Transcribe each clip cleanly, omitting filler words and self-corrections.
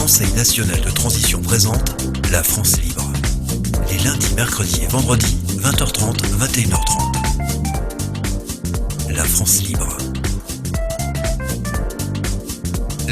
Conseil national de transition présente La France libre. Les lundis, mercredis et vendredis, 20h30, 21h30. La France libre.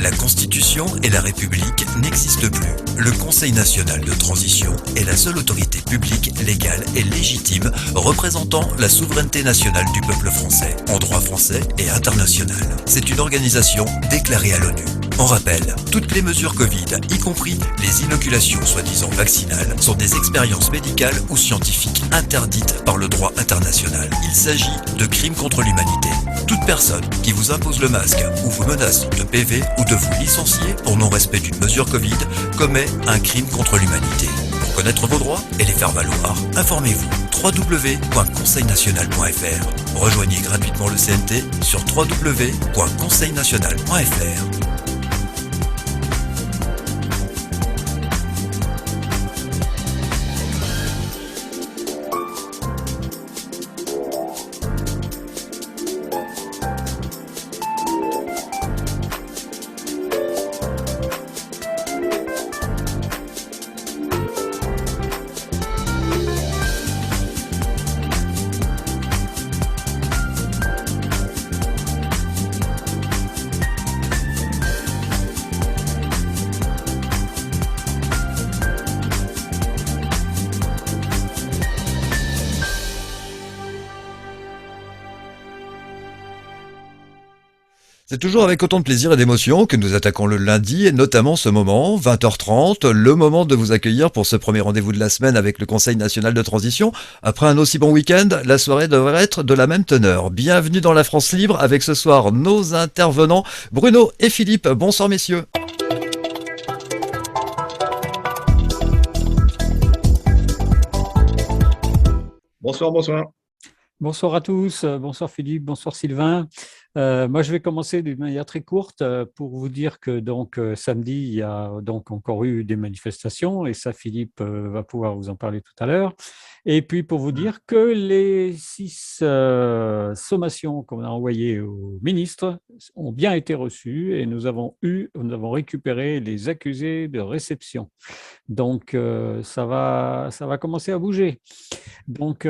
La Constitution et la République n'existent plus. Le Conseil national de transition est la seule autorité publique, légale et légitime représentant la souveraineté nationale du peuple français, en droit français et international. C'est une organisation déclarée à l'ONU. On rappelle, toutes les mesures Covid, y compris les inoculations soi-disant vaccinales, sont des expériences médicales ou scientifiques interdites par le droit international. Il s'agit de crimes contre l'humanité. Toute personne qui vous impose le masque ou vous menace de PV ou de vous licencier pour non-respect d'une mesure Covid commet un crime contre l'humanité. Pour connaître vos droits et les faire valoir, informez-vous. www.conseilnational.fr. Rejoignez gratuitement le CNT sur www.conseilnational.fr. C'est toujours avec autant de plaisir et d'émotion que nous attaquons le lundi, et notamment ce moment, 20h30, le moment de vous accueillir pour ce premier rendez-vous de la semaine avec le Conseil national de transition. Après un aussi bon week-end, la soirée devrait être de la même teneur. Bienvenue dans la France libre avec ce soir nos intervenants Bruno et Philippe. Bonsoir messieurs. Bonsoir, bonsoir. Bonsoir à tous, bonsoir Philippe, bonsoir Sylvain. Moi, je vais commencer d'une manière très courte pour vous dire que samedi, il y a donc encore eu des manifestations et ça, Philippe va pouvoir vous en parler tout à l'heure. Et puis pour vous dire que les 6 sommations qu'on a envoyées au ministre ont bien été reçues et nous avons récupéré les accusés de réception. Donc ça va commencer à bouger. Donc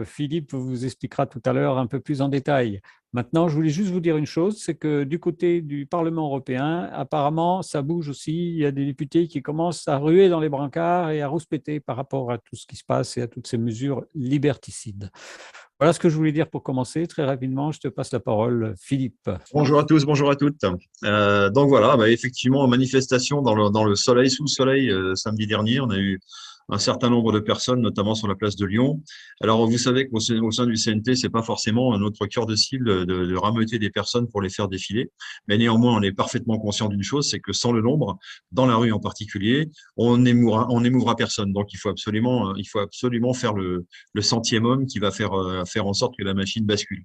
Philippe vous expliquera tout à l'heure un peu plus en détail. Maintenant, je voulais juste vous dire une chose, c'est que du côté du Parlement européen, apparemment, ça bouge aussi. Il y a des députés qui commencent à ruer dans les brancards et à rouspéter par rapport à tout ce qui se passe et à toutes ces mesures liberticides. Voilà ce que je voulais dire pour commencer. Très rapidement, je te passe la parole, Philippe. Bonjour à tous, bonjour à toutes. Donc voilà, effectivement, manifestation dans le soleil, sous le soleil, samedi dernier, on a eu un certain nombre de personnes, notamment sur la place de Lyon. Alors, vous savez qu'au sein du CNT, c'est pas forcément notre cœur de cible de rameuter des personnes pour les faire défiler. Mais néanmoins, on est parfaitement conscient d'une chose, c'est que sans le nombre, dans la rue en particulier, on n'émouvra personne. Donc, il faut absolument faire le centième homme qui va faire en sorte que la machine bascule.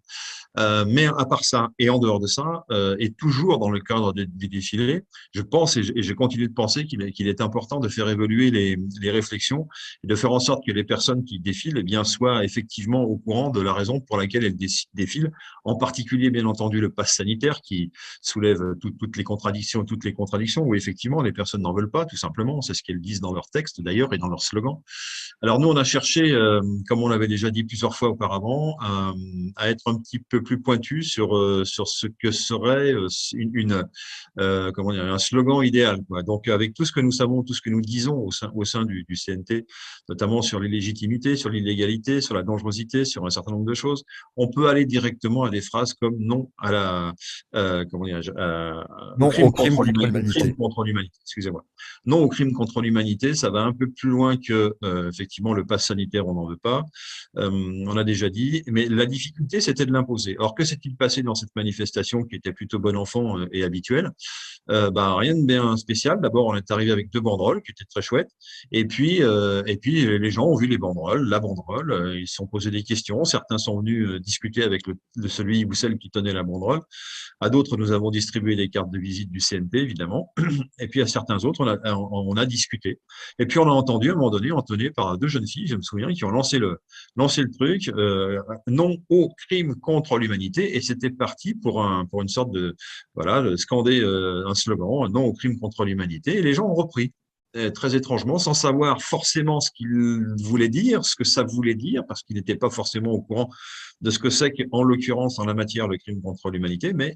Mais à part ça, et en dehors de ça, et toujours dans le cadre des défilés, je pense et je continue de penser qu'il est important de faire évoluer les réflexions et de faire en sorte que les personnes qui défilent soient effectivement au courant de la raison pour laquelle elles défilent, en particulier bien entendu le pass sanitaire qui soulève toutes les contradictions, où effectivement les personnes n'en veulent pas, tout simplement, c'est ce qu'elles disent dans leur texte d'ailleurs et dans leur slogan. Alors nous on a cherché, comme on l'avait déjà dit plusieurs fois auparavant, à être un petit peu plus pointu sur ce que serait un slogan idéal, quoi. Donc avec tout ce que nous savons, tout ce que nous disons au sein du CNT, notamment sur l'illégitimité, sur l'illégalité, sur la dangerosité, sur un certain nombre de choses, on peut aller directement à des phrases comme non à la Non au crime contre l'humanité. Excusez-moi. Non au crime contre l'humanité, ça va un peu plus loin que effectivement le pass sanitaire, on n'en veut pas. On a déjà dit, mais la difficulté c'était de l'imposer. Or, que s'est-il passé dans cette manifestation qui était plutôt bon enfant et habituelle? Rien de bien spécial. D'abord, on est arrivé avec 2 banderoles qui étaient très chouettes. Et puis les gens ont vu la banderole, ils se sont posés des questions. Certains sont venus discuter avec celui ou celle qui tenait la banderole. À d'autres, nous avons distribué des cartes de visite du CNT, évidemment. Et puis à certains autres, on a discuté. Et puis on a entendu à un moment donné, entonné par deux jeunes filles, je me souviens, qui ont lancé le truc, non au crime contre l'humanité, et c'était parti pour une sorte de, voilà, de scander un slogan, non au crime contre l'humanité, et les gens ont repris. Très étrangement, sans savoir forcément ce qu'il voulait dire, ce que ça voulait dire, parce qu'il n'était pas forcément au courant de ce que c'est qu'en l'occurrence, en la matière, le crime contre l'humanité, mais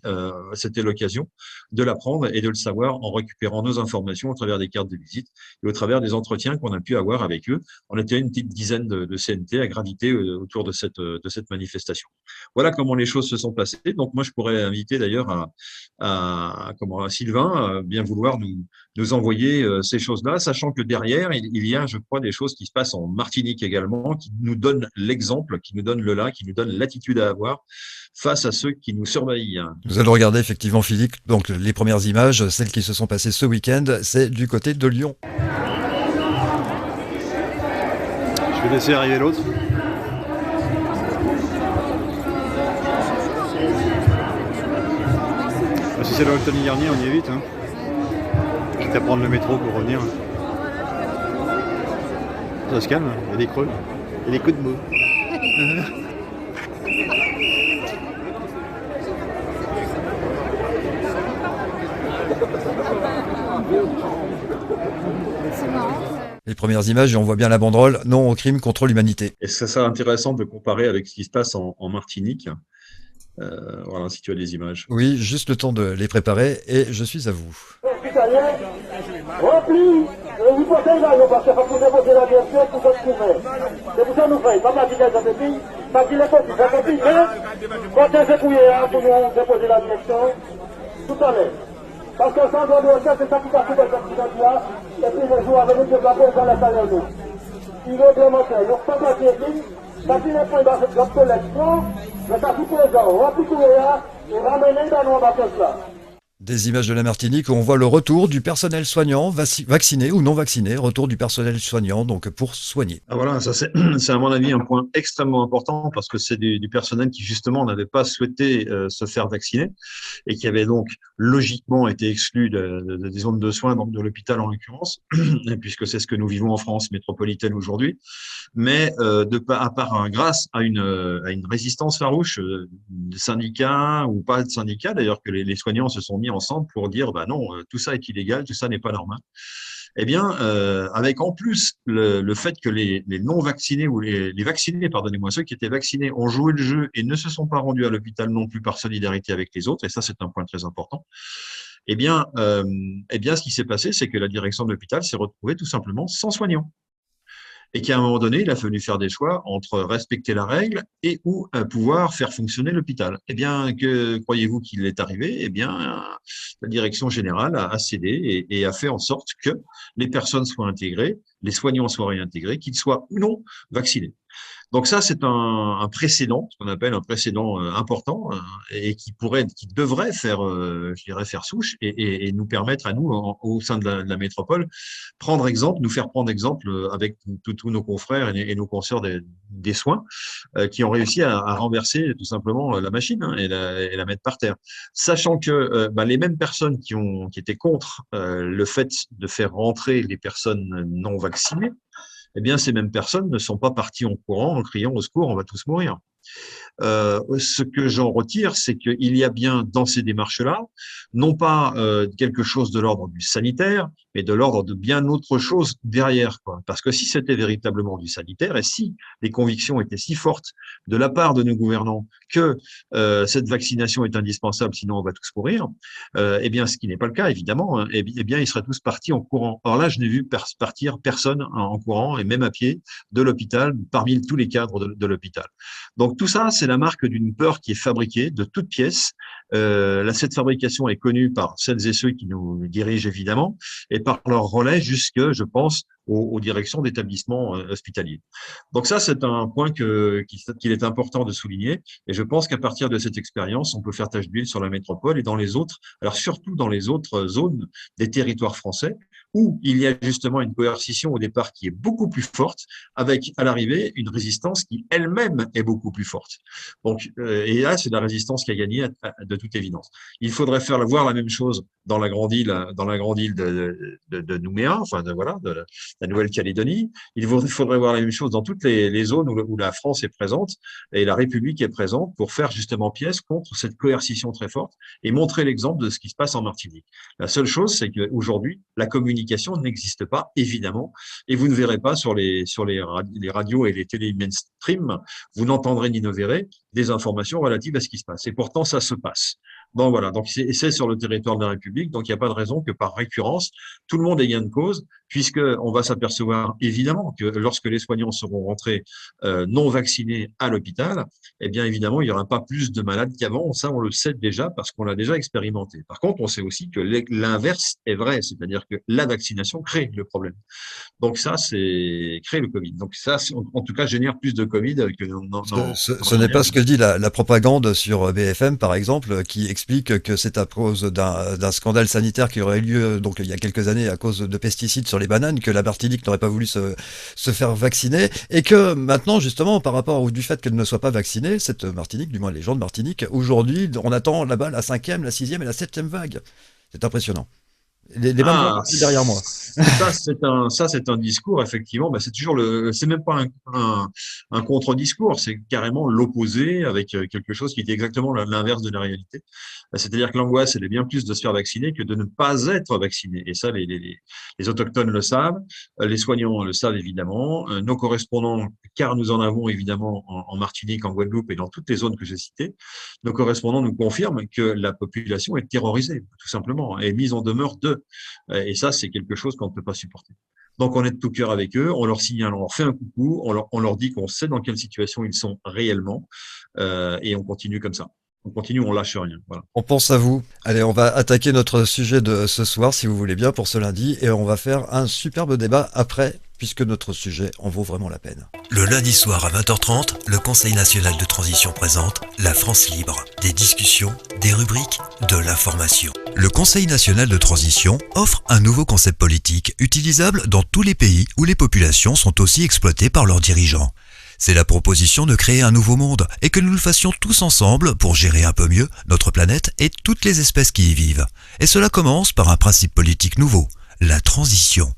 c'était l'occasion de l'apprendre et de le savoir en récupérant nos informations au travers des cartes de visite et au travers des entretiens qu'on a pu avoir avec eux. On était une petite dizaine de CNT à graviter autour de cette manifestation. Voilà comment les choses se sont passées. Donc moi, je pourrais inviter d'ailleurs à Sylvain bien vouloir nous envoyer ces choses-là, sachant que derrière, il y a, je crois, des choses qui se passent en Martinique également, qui nous donnent l'exemple, qui nous donnent le là, qui nous donnent l'attitude à avoir face à ceux qui nous surveillent. Nous allons regarder effectivement, Philippe, donc les premières images, celles qui se sont passées ce week-end, c'est du côté de Lyon. Je vais laisser arriver l'autre. Si c'est l'Anthony Garnier, on y est vite. Hein. Quitte à prendre le métro pour revenir. Ça se calme, il y a des creux, il y a des coups de mou. Les premières images, et on voit bien la banderole « Non au crime contre l'humanité ». Et ça serait intéressant de comparer avec ce qui se passe en Martinique. Voilà, si tu as des images. Oui, juste le temps de les préparer, et je suis à vous. Rempli, vous posez là, parce que vous déposez la direction pour votre couvert. C'est pour ça que nous faisons. Pas mal de pays, pas qu'il est possible. Mais, quand on s'est couillé pour nous déposer la direction, tout à l'heure. Parce que sans droit de recherche, c'est ça qui a fait dans cette là et puis les jours à venir, c'est pas pour dans la salle d'eau. Il est réglementaire. Donc, sans la direction, ça qui n'est pas dans cette collection, mais ça coûte les gens. Rempli couillé là, et ramenez dans nos bateaux là. Des images de la Martinique où on voit le retour du personnel soignant, vacciné ou non vacciné, retour du personnel soignant donc pour soigner. Ah voilà, ça c'est à mon avis un point extrêmement important parce que c'est du personnel qui justement n'avait pas souhaité se faire vacciner et qui avait donc logiquement été exclu des zones de soins, donc de l'hôpital en l'occurrence, puisque c'est ce que nous vivons en France métropolitaine aujourd'hui. Mais grâce à une résistance farouche des syndicats ou pas de syndicats d'ailleurs que les soignants se sont mis ensemble pour dire bah non, tout ça est illégal, tout ça n'est pas normal. Eh bien, avec en plus le fait que les non vaccinés ou les vaccinés, pardonnez-moi, ceux qui étaient vaccinés ont joué le jeu et ne se sont pas rendus à l'hôpital non plus par solidarité avec les autres, et ça c'est un point très important. Eh bien, ce qui s'est passé, c'est que la direction de l'hôpital s'est retrouvée tout simplement sans soignants. Et qu'à un moment donné, il a fallu faire des choix entre respecter la règle et ou pouvoir faire fonctionner l'hôpital. Eh bien, que croyez-vous qu'il est arrivé? Eh bien, la direction générale a cédé et a fait en sorte que les personnes soient intégrées, les soignants soient réintégrés, qu'ils soient ou non vaccinés. Donc ça, c'est un précédent, ce qu'on appelle un précédent important et qui devrait faire, je dirais, faire souche et nous permettre à nous, au sein de la métropole, nous faire prendre exemple avec tous nos confrères et nos consoeurs des soins qui ont réussi à renverser tout simplement la machine et la mettre par terre. Sachant que les mêmes personnes qui étaient contre le fait de faire rentrer les personnes non vaccinées, eh bien, ces mêmes personnes ne sont pas parties en courant en criant au secours, on va tous mourir. Ce que j'en retire, c'est qu'il y a bien dans ces démarches-là, non pas quelque chose de l'ordre du sanitaire, mais de l'ordre de bien autre chose derrière, quoi. Parce que si c'était véritablement du sanitaire et si les convictions étaient si fortes de la part de nos gouvernants que cette vaccination est indispensable, sinon on va tous mourir, eh bien, ce qui n'est pas le cas, évidemment, eh bien, ils seraient tous partis en courant. Or là, je n'ai vu partir personne en courant et même à pied de l'hôpital, parmi tous les cadres de l'hôpital. Donc tout ça, c'est la marque d'une peur qui est fabriquée de toutes pièces. Cette fabrication est connue par celles et ceux qui nous dirigent évidemment et par leur relais jusque, je pense, aux directions d'établissements hospitaliers. Donc ça, c'est un point qu'il est important de souligner. Et je pense qu'à partir de cette expérience, on peut faire tache d'huile sur la métropole et dans les autres, alors surtout dans les autres zones des territoires français, où il y a justement une coercition au départ qui est beaucoup plus forte, avec à l'arrivée une résistance qui elle-même est beaucoup plus forte. Donc, et là, c'est la résistance qui a gagné de toute évidence. Il faudrait voir la même chose dans la grande île, de Nouméa, enfin voilà, de la Nouvelle-Calédonie. Il faudrait voir la même chose dans toutes les zones où la France est présente et la République est présente pour faire justement pièce contre cette coercition très forte et montrer l'exemple de ce qui se passe en Martinique. La seule chose, c'est qu'aujourd'hui, la communication n'existe pas, évidemment, et vous ne verrez pas sur les radios et les télé mainstream, vous n'entendrez ni ne verrez des informations relatives à ce qui se passe. Et pourtant, ça se passe. Bon, voilà. Donc, c'est sur le territoire de la République. Donc, il n'y a pas de raison que par récurrence, tout le monde ait gain de cause, puisqu'on va s'apercevoir, évidemment, que lorsque les soignants seront rentrés non vaccinés à l'hôpital, eh bien, évidemment, il n'y aura pas plus de malades qu'avant. Ça, on le sait déjà parce qu'on l'a déjà expérimenté. Par contre, on sait aussi que l'inverse est vrai, c'est-à-dire que la vaccination crée le problème. Donc, ça, c'est créer le Covid. Donc, ça, en tout cas, génère plus de Covid que Ce n'est pas ce que dit la propagande sur BFM, par exemple, qui explique que c'est à cause d'un scandale sanitaire qui aurait eu lieu donc il y a quelques années à cause de pesticides sur les bananes que la Martinique n'aurait pas voulu se faire vacciner et que maintenant, justement, par rapport du fait qu'elle ne soit pas vaccinée, cette Martinique, du moins les gens de Martinique, aujourd'hui, on attend là-bas la 5e, la 6e et la 7e vague. C'est impressionnant. Les mêmes derrière moi. Ça, c'est un discours, effectivement. C'est toujours c'est même pas un contre-discours, c'est carrément l'opposé avec quelque chose qui est exactement l'inverse de la réalité. C'est-à-dire que l'angoisse, elle est bien plus de se faire vacciner que de ne pas être vacciné. Et ça, les autochtones le savent, les soignants le savent évidemment, nos correspondants, car nous en avons évidemment en Martinique, en Guadeloupe et dans toutes les zones que j'ai citées, nos correspondants nous confirment que la population est terrorisée, tout simplement, et mise en demeure d'eux. Et ça, c'est quelque chose qu'on ne peut pas supporter. Donc, on est de tout cœur avec eux, on leur signale, on leur fait un coucou, on leur dit qu'on sait dans quelle situation ils sont réellement, et on continue comme ça. On continue, on lâche rien. Voilà. On pense à vous. Allez, on va attaquer notre sujet de ce soir, si vous voulez bien, pour ce lundi, et on va faire un superbe débat après, puisque notre sujet en vaut vraiment la peine. Le lundi soir à 20h30, le Conseil national de transition présente La France libre. Des discussions, des rubriques, de l'information. Le Conseil national de transition offre un nouveau concept politique utilisable dans tous les pays où les populations sont aussi exploitées par leurs dirigeants. C'est la proposition de créer un nouveau monde et que nous le fassions tous ensemble pour gérer un peu mieux notre planète et toutes les espèces qui y vivent. Et cela commence par un principe politique nouveau, la transition.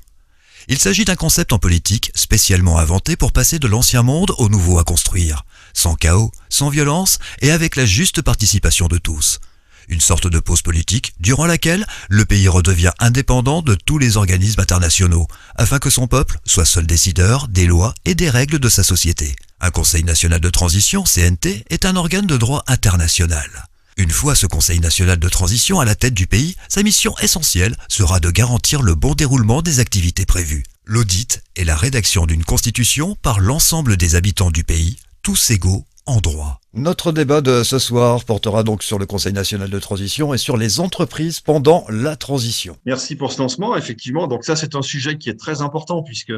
Il s'agit d'un concept en politique spécialement inventé pour passer de l'ancien monde au nouveau à construire, sans chaos, sans violence et avec la juste participation de tous. Une sorte de pause politique durant laquelle le pays redevient indépendant de tous les organismes internationaux, afin que son peuple soit seul décideur des lois et des règles de sa société. Un Conseil national de transition, CNT, est un organe de droit international. Une fois ce Conseil national de transition à la tête du pays, sa mission essentielle sera de garantir le bon déroulement des activités prévues. L'audit et la rédaction d'une constitution par l'ensemble des habitants du pays, tous égaux en droit. Notre débat de ce soir portera donc sur le Conseil national de transition et sur les entreprises pendant la transition. Merci pour ce lancement. Effectivement, donc ça, c'est un sujet qui est très important puisque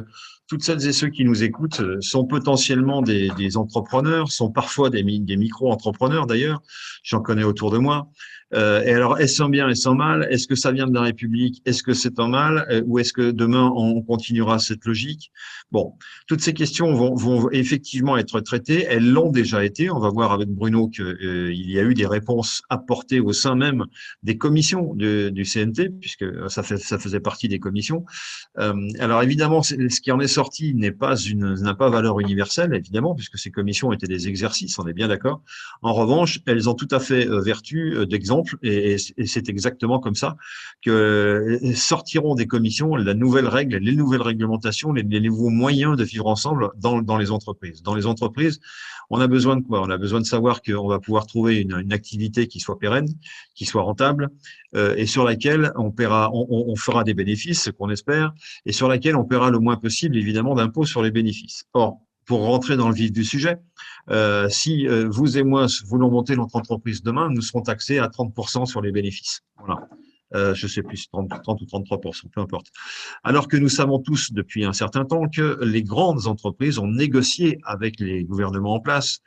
toutes celles et ceux qui nous écoutent sont potentiellement des entrepreneurs, sont parfois des micro-entrepreneurs d'ailleurs. J'en connais autour de moi. Et alors, est-ce un bien, est-ce un mal? Est-ce que ça vient de la République? Est-ce que c'est un mal? Ou est-ce que demain, on continuera cette logique? Bon, toutes ces questions vont effectivement être traitées. Elles l'ont déjà été. On va voir avec Bruno qu'il y a eu des réponses apportées au sein même des commissions du CNT, puisque ça faisait partie des commissions. Alors évidemment, ce qui en est sorti n'a pas valeur universelle, évidemment, puisque ces commissions étaient des exercices, on est bien d'accord. En revanche, elles ont tout à fait vertu d'exemple, et c'est exactement comme ça que sortiront des commissions la nouvelle règle, les nouvelles réglementations, les nouveaux moyens de vivre ensemble dans les entreprises. Dans les entreprises, on a besoin de quoi? On a besoin de savoir qu'on va pouvoir trouver une activité qui soit pérenne, qui soit rentable, et sur laquelle on fera des bénéfices, ce qu'on espère, et sur laquelle on paiera le moins possible, évidemment, d'impôts sur les bénéfices. Or, pour rentrer dans le vif du sujet, si vous et moi voulons monter notre entreprise demain, nous serons taxés à 30% sur les bénéfices. Voilà. Je sais plus, 30 ou 33%, peu importe. Alors que nous savons tous depuis un certain temps que les grandes entreprises ont négocié avec les gouvernements en place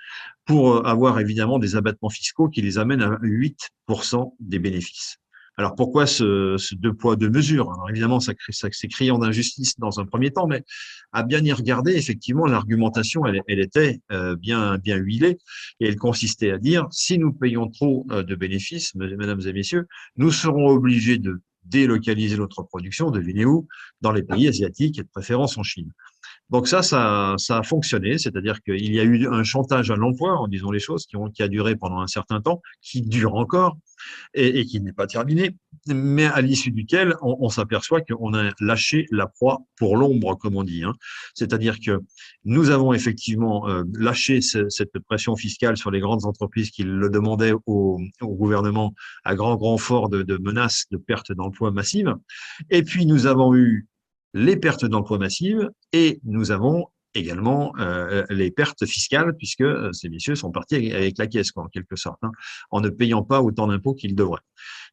pour avoir évidemment des abattements fiscaux qui les amènent à 8% des bénéfices. Alors pourquoi ce deux poids, deux mesures? Alors évidemment, c'est criant d'injustice dans un premier temps, mais à bien y regarder, effectivement, l'argumentation, elle était bien huilée, et elle consistait à dire, si nous payons trop de bénéfices, mesdames et messieurs, nous serons obligés de délocaliser notre production, devinez où? Dans les pays asiatiques et de préférence en Chine. Donc ça a fonctionné, c'est-à-dire qu'il y a eu un chantage à l'emploi, en disant les choses, qui a duré pendant un certain temps, qui dure encore et qui n'est pas terminé, mais à l'issue duquel on s'aperçoit qu'on a lâché la proie pour l'ombre, comme on dit. Hein. C'est-à-dire que nous avons effectivement lâché cette pression fiscale sur les grandes entreprises qui le demandaient au gouvernement à grand fort de menaces de perte d'emplois massives. Et puis nous avons eu les pertes d'emplois massives et nous avons également les pertes fiscales, puisque ces messieurs sont partis avec la caisse, quoi, en quelque sorte, hein, en ne payant pas autant d'impôts qu'ils devraient.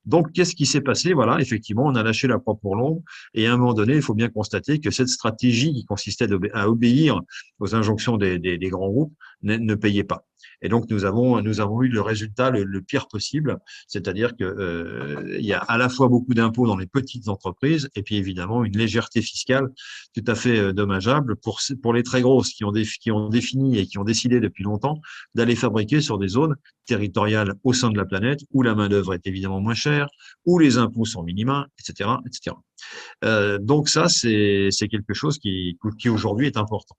Donc, qu'est-ce qui s'est passé? Voilà, effectivement, on a lâché la proie pour l'ombre, et à un moment donné, il faut bien constater que cette stratégie qui consistait à obéir aux injonctions des grands groupes ne payait pas. Et donc, nous avons eu le résultat le pire possible, c'est-à-dire que il y a à la fois beaucoup d'impôts dans les petites entreprises, et puis évidemment une légèreté fiscale tout à fait dommageable pour les très grosses qui ont défini et qui ont décidé depuis longtemps d'aller fabriquer sur des zones territoriales au sein de la planète où la main-d'œuvre est évidemment moins chère, où les impôts sont minima, etc., etc. Donc ça, c'est quelque chose qui aujourd'hui est important.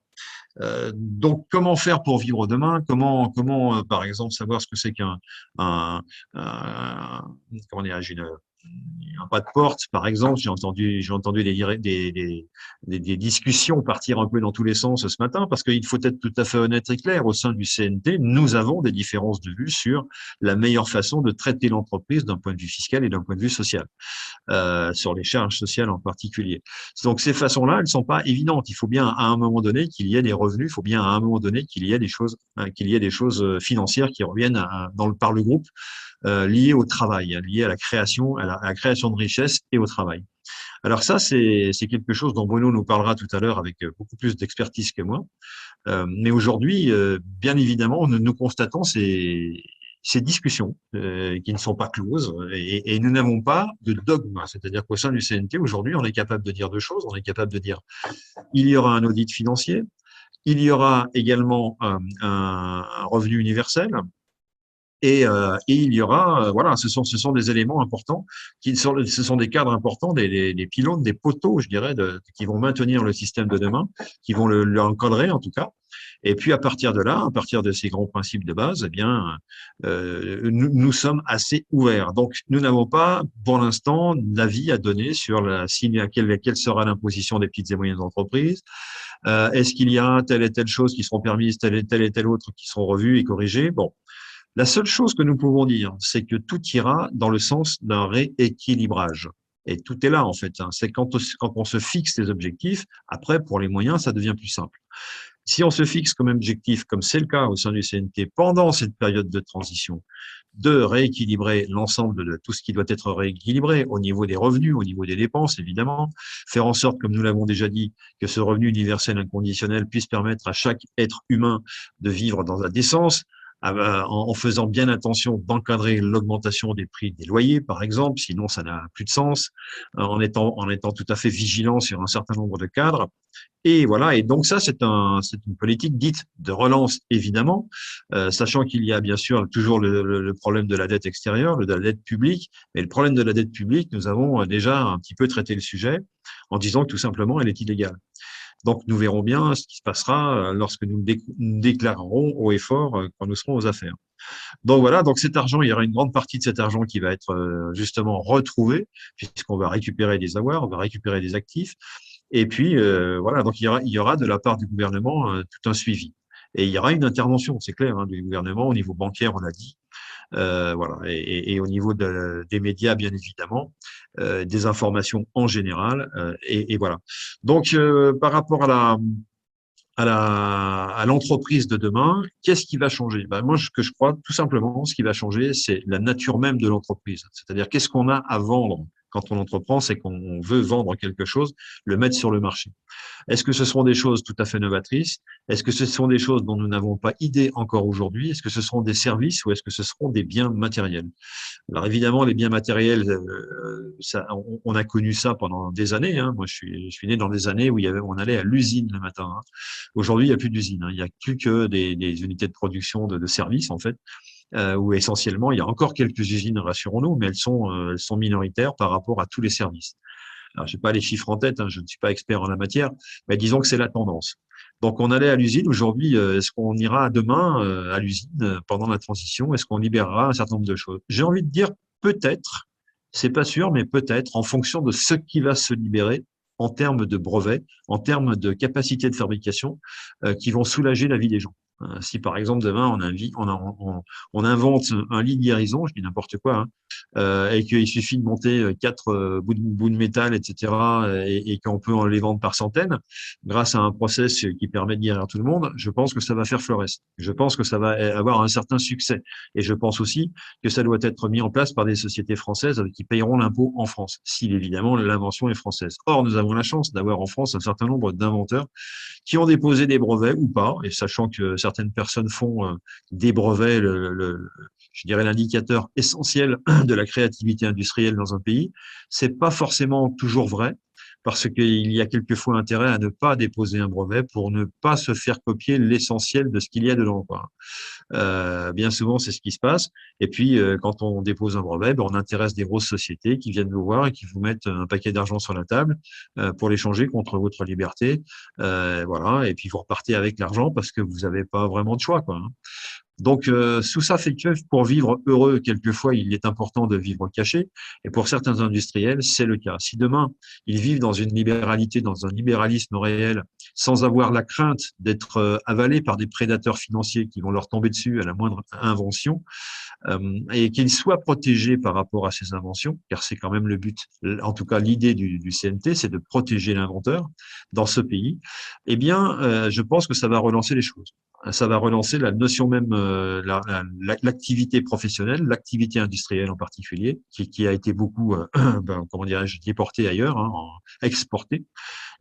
Donc, comment faire pour vivre demain? Comment, par exemple, savoir ce que c'est comment dirais-je, un pas de porte, par exemple. J'ai entendu des discussions partir un peu dans tous les sens ce matin, parce qu'il faut être tout à fait honnête et clair. Au sein du CNT, nous avons des différences de vue sur la meilleure façon de traiter l'entreprise d'un point de vue fiscal et d'un point de vue social, sur les charges sociales en particulier. Donc, ces façons-là, elles ne sont pas évidentes. Il faut bien à un moment donné qu'il y ait des revenus, il faut bien à un moment donné qu'il y ait des choses financières qui reviennent par le groupe, liées au travail, liées à la création, à la création de richesse et au travail. Alors ça, c'est quelque chose dont Bruno nous parlera tout à l'heure avec beaucoup plus d'expertise que moi. Mais aujourd'hui, bien évidemment, nous constatons ces discussions qui ne sont pas closes et nous n'avons pas de dogme. C'est-à-dire qu'au sein du CNT, aujourd'hui, on est capable de dire deux choses. On est capable de dire il y aura un audit financier, il y aura également un revenu universel, et il y aura, voilà, ce sont des éléments importants, ce sont des cadres importants, des pylônes, des poteaux, je dirais, qui vont maintenir le système de demain, qui vont l'encadrer en tout cas. Et puis à partir de là, à partir de ces grands principes de base, eh bien, nous sommes assez ouverts. Donc nous n'avons pas, pour l'instant, d'avis à donner sur quelle sera l'imposition des petites et moyennes entreprises. Est-ce qu'il y a telle et telle chose qui seront permises, telle et telle autre qui seront revues et corrigées? Bon. La seule chose que nous pouvons dire, c'est que tout ira dans le sens d'un rééquilibrage. Et tout est là, en fait. Hein. C'est quand on se fixe les objectifs, après, pour les moyens, ça devient plus simple. Si on se fixe comme objectif, comme c'est le cas au sein du CNT, pendant cette période de transition, de rééquilibrer l'ensemble de tout ce qui doit être rééquilibré au niveau des revenus, au niveau des dépenses, évidemment, faire en sorte, comme nous l'avons déjà dit, que ce revenu universel inconditionnel puisse permettre à chaque être humain de vivre dans la décence, en faisant bien attention d'encadrer l'augmentation des prix des loyers, par exemple, sinon ça n'a plus de sens, en étant tout à fait vigilant sur un certain nombre de cadres. Et voilà, et donc ça, c'est une politique dite de relance, évidemment, sachant qu'il y a bien sûr toujours le problème de la dette extérieure, de la dette publique, mais le problème de la dette publique, nous avons déjà un petit peu traité le sujet en disant que tout simplement, elle est illégale. Donc, nous verrons bien ce qui se passera lorsque nous déclarerons haut et fort quand nous serons aux affaires. Donc voilà, donc cet argent, il y aura une grande partie de cet argent qui va être justement retrouvé, puisqu'on va récupérer des avoirs, on va récupérer des actifs. Et puis, voilà, donc il y aura de la part du gouvernement tout un suivi. Et il y aura une intervention, c'est clair, hein, du gouvernement au niveau bancaire, on l'a dit. Voilà, et au niveau des médias, bien évidemment, des informations en général, et voilà. Donc, par rapport à l'entreprise de demain, qu'est-ce qui va changer? Ben, moi, ce que je crois, tout simplement, ce qui va changer, c'est la nature même de l'entreprise. C'est-à-dire, qu'est-ce qu'on a à vendre quand on entreprend, c'est qu'on veut vendre quelque chose, le mettre sur le marché. Est-ce que ce seront des choses tout à fait novatrices? Est-ce que ce sont des choses dont nous n'avons pas idée encore aujourd'hui? Est-ce que ce seront des services ou est-ce que ce seront des biens matériels? Alors évidemment, les biens matériels, on a connu ça pendant des années. Hein. Moi, je suis né dans des années où on allait à l'usine le matin. Hein. Aujourd'hui, il n'y a plus d'usine. Hein. Il n'y a plus que des unités de production de services, en fait, où essentiellement, il y a encore quelques usines, rassurons-nous, mais elles sont minoritaires par rapport à tous les services. Alors, je n'ai pas les chiffres en tête, hein, je ne suis pas expert en la matière, mais disons que c'est la tendance. Donc, on allait à l'usine. Aujourd'hui, est-ce qu'on ira demain à l'usine pendant la transition? Est-ce qu'on libérera un certain nombre de choses? J'ai envie de dire peut-être, c'est pas sûr, mais peut-être en fonction de ce qui va se libérer en termes de brevets, en termes de capacité de fabrication, qui vont soulager la vie des gens. Si par exemple demain on invente un lit de guérison, je dis n'importe quoi, hein, et qu'il suffit de monter 4 bouts de métal, etc., et qu'on peut en les vendre par centaines, grâce à un process qui permet de guérir tout le monde, je pense que ça va faire florès. Je pense que ça va avoir un certain succès. Et je pense aussi que ça doit être mis en place par des sociétés françaises qui payeront l'impôt en France, si évidemment l'invention est française. Or, nous avons la chance d'avoir en France un certain nombre d'inventeurs qui ont déposé des brevets ou pas, et sachant que certaines personnes font des brevets, je dirais l'indicateur essentiel de la créativité industrielle dans un pays, c'est pas forcément toujours vrai, parce qu'il y a quelquefois intérêt à ne pas déposer un brevet pour ne pas se faire copier l'essentiel de ce qu'il y a dedans, quoi. Bien souvent, c'est ce qui se passe. Et puis, quand on dépose un brevet, on intéresse des grosses sociétés qui viennent vous voir et qui vous mettent un paquet d'argent sur la table pour l'échanger contre votre liberté. Voilà. Et puis, vous repartez avec l'argent parce que vous n'avez pas vraiment de choix, quoi. Hein. Donc, tout ça fait que pour vivre heureux, quelquefois, il est important de vivre caché. Et pour certains industriels, c'est le cas. Si demain, ils vivent dans une libéralité, dans un libéralisme réel, sans avoir la crainte d'être avalés par des prédateurs financiers qui vont leur tomber dessus à la moindre invention, et qu'ils soient protégés par rapport à ces inventions, car c'est quand même le but, en tout cas l'idée du CNT, c'est de protéger l'inventeur dans ce pays, eh bien, je pense que ça va relancer les choses. Ça va relancer la notion même, l'activité professionnelle, l'activité industrielle en particulier, qui a été beaucoup, comment dirais-je, déportée ailleurs, hein, exportée.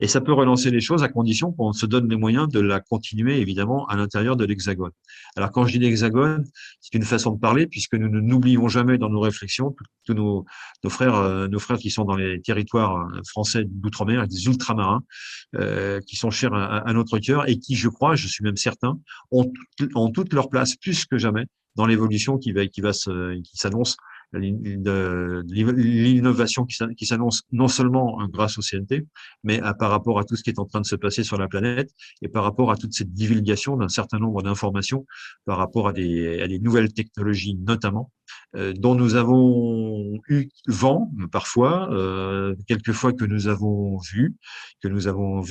Et ça peut relancer les choses à condition qu'on se donne les moyens de la continuer, évidemment, à l'intérieur de l'Hexagone. Alors, quand je dis l'Hexagone, c'est une façon de parler, puisque nous n'oublions jamais dans nos réflexions tous nos frères qui sont dans les territoires français d'outre-mer, des ultramarins, qui sont chers à notre cœur et qui, je crois, je suis même certain, ont toute leur place plus que jamais dans l'évolution qui s'annonce, l'innovation qui s'annonce non seulement grâce au CNT, mais par rapport à tout ce qui est en train de se passer sur la planète et par rapport à toute cette divulgation d'un certain nombre d'informations par rapport à des nouvelles technologies notamment, dont nous avons eu vent parfois, quelquefois que nous avons vu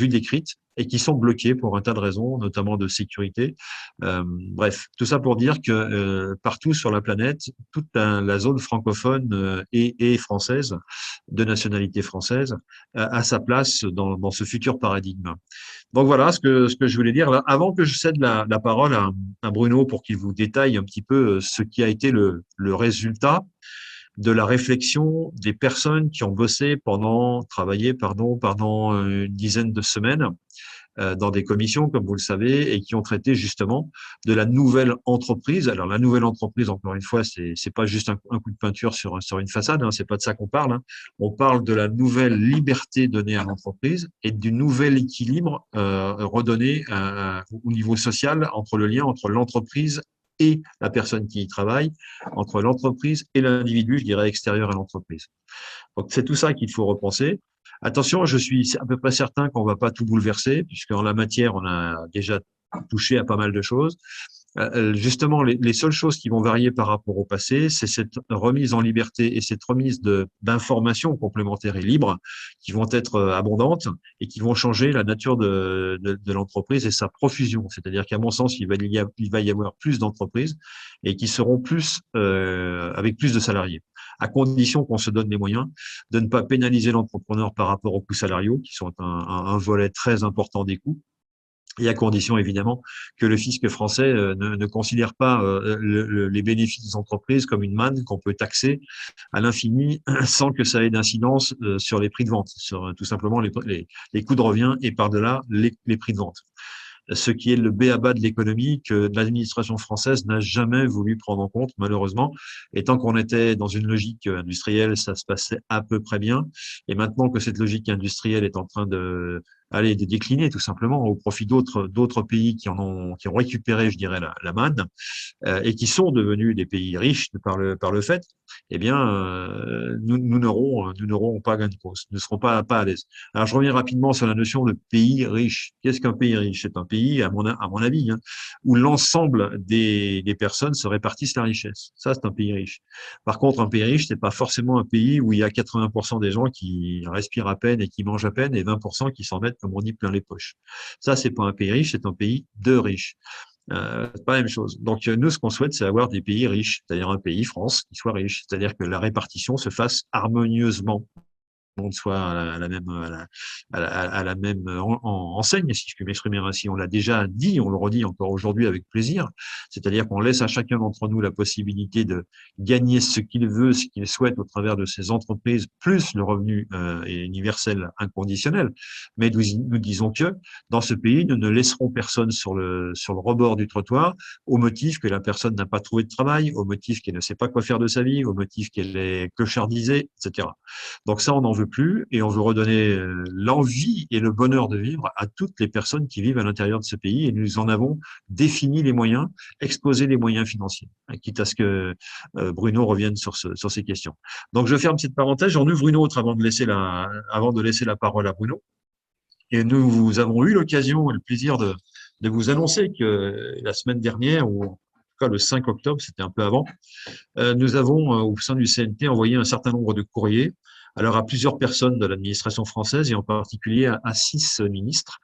décrites et qui sont bloquées pour un tas de raisons, notamment de sécurité. Bref, tout ça pour dire que partout sur la planète, toute la zone francophone et française, de nationalité française, a sa place dans ce futur paradigme. Donc voilà ce que je voulais dire. Là, avant que je cède la parole à Bruno pour qu'il vous détaille un petit peu ce qui a été le résultat de la réflexion des personnes qui ont travaillé pendant une dizaine de semaines dans des commissions, comme vous le savez, et qui ont traité justement de la nouvelle entreprise. Alors la nouvelle entreprise, encore une fois, c'est pas juste un coup de peinture sur une façade, hein, c'est pas de ça qu'on parle. Hein. On parle de la nouvelle liberté donnée à l'entreprise et du nouvel équilibre redonné au niveau social entre le lien entre l'entreprise et la personne qui y travaille, entre l'entreprise et l'individu, je dirais, extérieur à l'entreprise. Donc, c'est tout ça qu'il faut repenser. Attention, je suis à peu près certain qu'on ne va pas tout bouleverser, puisqu'en la matière, on a déjà touché à pas mal de choses. Justement, les seules choses qui vont varier par rapport au passé, c'est cette remise en liberté et cette remise d'informations complémentaires et libres qui vont être abondantes et qui vont changer la nature de l'entreprise et sa profusion. C'est-à-dire qu'à mon sens, il va y avoir plus d'entreprises et qui seront avec plus de salariés, à condition qu'on se donne les moyens de ne pas pénaliser l'entrepreneur par rapport aux coûts salariaux, qui sont un volet très important des coûts. et à condition évidemment que le fisc français ne considère pas les bénéfices des entreprises comme une manne qu'on peut taxer à l'infini sans que ça ait d'incidence sur les prix de vente, sur tout simplement les coûts de revient et par-delà les prix de vente. Ce qui est le b.a.-ba de l'économie que l'administration française n'a jamais voulu prendre en compte, malheureusement. Et tant qu'on était dans une logique industrielle, ça se passait à peu près bien. Et maintenant que cette logique industrielle est en train de décliner tout simplement au profit d'autres pays qui ont récupéré, je dirais, la manne, et qui sont devenus des pays riches par le fait, eh bien, nous n'aurons pas gain de cause, nous ne serons pas à l'aise. Alors, je reviens rapidement sur la notion de pays riche. Qu'est-ce qu'un pays riche? C'est un pays, à mon avis, hein, où l'ensemble des personnes se répartissent la richesse. Ça, c'est un pays riche. Par contre, un pays riche, c'est pas forcément un pays où il y a 80% des gens qui respirent à peine et qui mangent à peine et 20% qui s'en mettent, comme on dit, plein les poches. Ça, c'est pas un pays riche, c'est un pays de riches. C'est pas la même chose. Donc, nous, ce qu'on souhaite, c'est avoir des pays riches, c'est-à-dire un pays, France, qui soit riche, c'est-à-dire que la répartition se fasse harmonieusement. Monde soit à la même enseigne, si je puis m'exprimer ainsi. On l'a déjà dit, on le redit encore aujourd'hui avec plaisir. C'est-à-dire qu'on laisse à chacun d'entre nous la possibilité de gagner ce qu'il veut, ce qu'il souhaite au travers de ses entreprises, plus le revenu universel inconditionnel. Mais nous disons que dans ce pays, nous ne laisserons personne sur le rebord du trottoir au motif que la personne n'a pas trouvé de travail, au motif qu'elle ne sait pas quoi faire de sa vie, au motif qu'elle est clochardisée, etc. Donc ça, on n'en veut plus et on veut redonner l'envie et le bonheur de vivre à toutes les personnes qui vivent à l'intérieur de ce pays et nous en avons défini les moyens, exposé les moyens financiers, quitte à ce que Bruno revienne sur ces questions. Donc je ferme cette parenthèse, j'en ouvre une autre avant de laisser la parole à Bruno. Et nous avons eu l'occasion et le plaisir de vous annoncer que la semaine dernière, ou en tout cas le 5 octobre, c'était un peu avant, nous avons au sein du CNT envoyé un certain nombre de courriers alors à plusieurs personnes de l'administration française et en particulier à 6 ministres.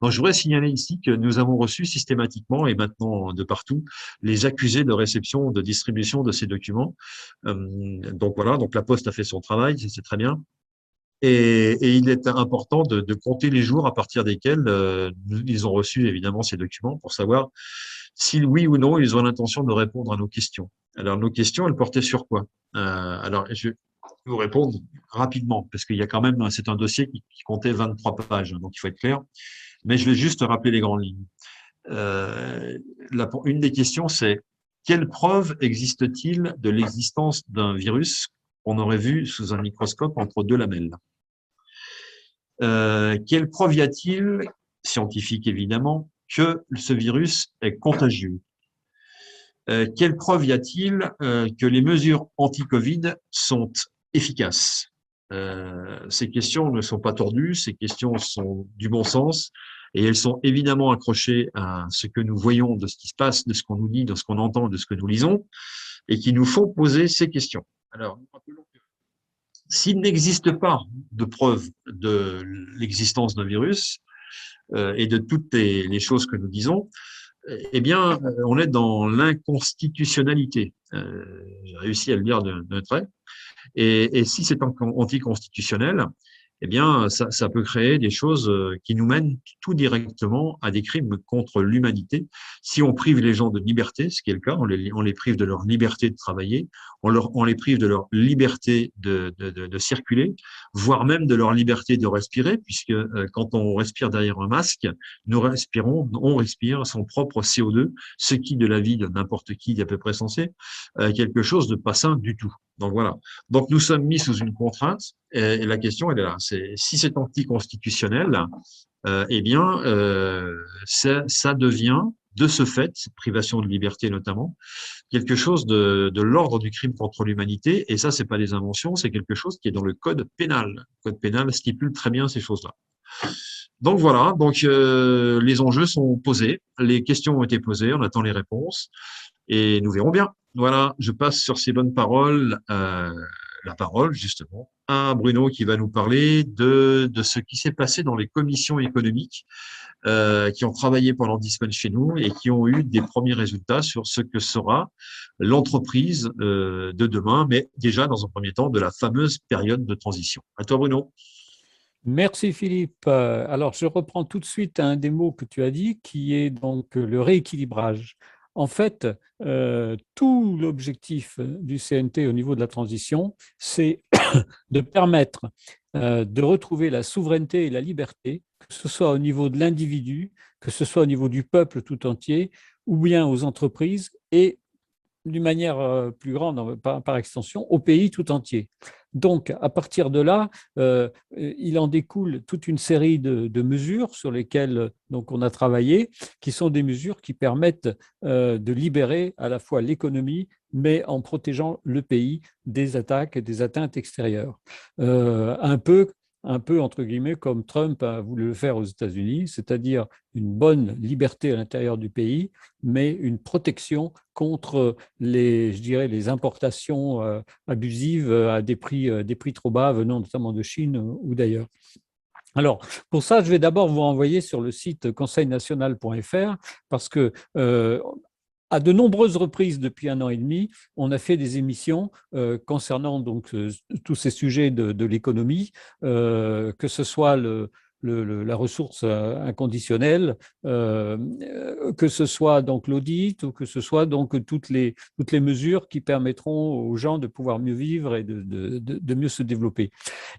Donc, je voudrais signaler ici que nous avons reçu systématiquement et maintenant de partout les accusés de réception, de distribution de ces documents. Donc voilà, donc la Poste a fait son travail, c'est très bien. Et il est important de compter les jours à partir desquels ils ont reçu évidemment ces documents pour savoir si oui ou non ils ont l'intention de répondre à nos questions. Alors nos questions, elles portaient sur quoi? Alors je vais vous répondre rapidement parce qu'il y a quand même, c'est un dossier qui comptait 23 pages, donc il faut être clair. Mais je vais juste rappeler les grandes lignes. Une des questions, c'est quelle preuve existe-t-il de l'existence d'un virus qu'on aurait vu sous un microscope entre deux lamelles? Quelle preuve y a-t-il, scientifique évidemment, que ce virus est contagieux? Quelle preuve y a-t-il que les mesures anti-Covid sont efficaces? Ces questions ne sont pas tordues, ces questions sont du bon sens et elles sont évidemment accrochées à ce que nous voyons de ce qui se passe, de ce qu'on nous dit, de ce qu'on entend, de ce que nous lisons et qui nous font poser ces questions. Alors, nous rappelons que s'il n'existe pas de preuve de l'existence d'un virus et de toutes les choses que nous disons, eh bien, on est dans l'inconstitutionnalité. J'ai réussi à le dire d'un trait. Et si c'est anticonstitutionnel, eh bien, ça peut créer des choses qui nous mènent tout directement à des crimes contre l'humanité. Si on prive les gens de liberté, ce qui est le cas, on les prive de leur liberté de travailler, on les prive de leur liberté de circuler, voire même de leur liberté de respirer, puisque quand on respire derrière un masque, on respire son propre CO2, ce qui, de l'avis de n'importe qui d'à peu près sensé, quelque chose de pas sain du tout. Donc voilà. Donc nous sommes mis sous une contrainte et la question elle est là. C'est si c'est anticonstitutionnel, eh bien ça devient de ce fait, cette privation de liberté notamment, quelque chose de l'ordre du crime contre l'humanité. Et ça, c'est pas des inventions, c'est quelque chose qui est dans le code pénal. Le code pénal stipule très bien ces choses-là. Donc voilà. Donc les enjeux sont posés, les questions ont été posées, on attend les réponses et nous verrons bien. Voilà, je passe sur ces bonnes paroles, la parole justement à Bruno qui va nous parler de ce qui s'est passé dans les commissions économiques qui ont travaillé pendant 10 semaines chez nous et qui ont eu des premiers résultats sur ce que sera l'entreprise de demain, mais déjà dans un premier temps de la fameuse période de transition. À toi Bruno. Merci Philippe. Alors, je reprends tout de suite un des mots que tu as dit, qui est donc le rééquilibrage. En fait, tout l'objectif du CNT au niveau de la transition, c'est de permettre de retrouver la souveraineté et la liberté, que ce soit au niveau de l'individu, que ce soit au niveau du peuple tout entier, ou bien aux entreprises et d'une manière plus grande, par extension, au pays tout entier. Donc, à partir de là, il en découle toute une série de mesures sur lesquelles donc, on a travaillé, qui sont des mesures qui permettent de libérer à la fois l'économie, mais en protégeant le pays des attaques et des atteintes extérieures. Un peu, entre guillemets, comme Trump a voulu le faire aux États-Unis, c'est-à-dire une bonne liberté à l'intérieur du pays, mais une protection contre je dirais, les importations abusives à des prix trop bas venant notamment de Chine ou d'ailleurs. Alors, pour ça, je vais d'abord vous renvoyer sur le site conseilnational.fr parce que à de nombreuses reprises depuis 1 an et demi, on a fait des émissions concernant donc tous ces sujets de l'économie, que ce soit la ressource inconditionnelle, que ce soit donc l'audit ou que ce soit donc toutes les mesures qui permettront aux gens de pouvoir mieux vivre et de mieux se développer.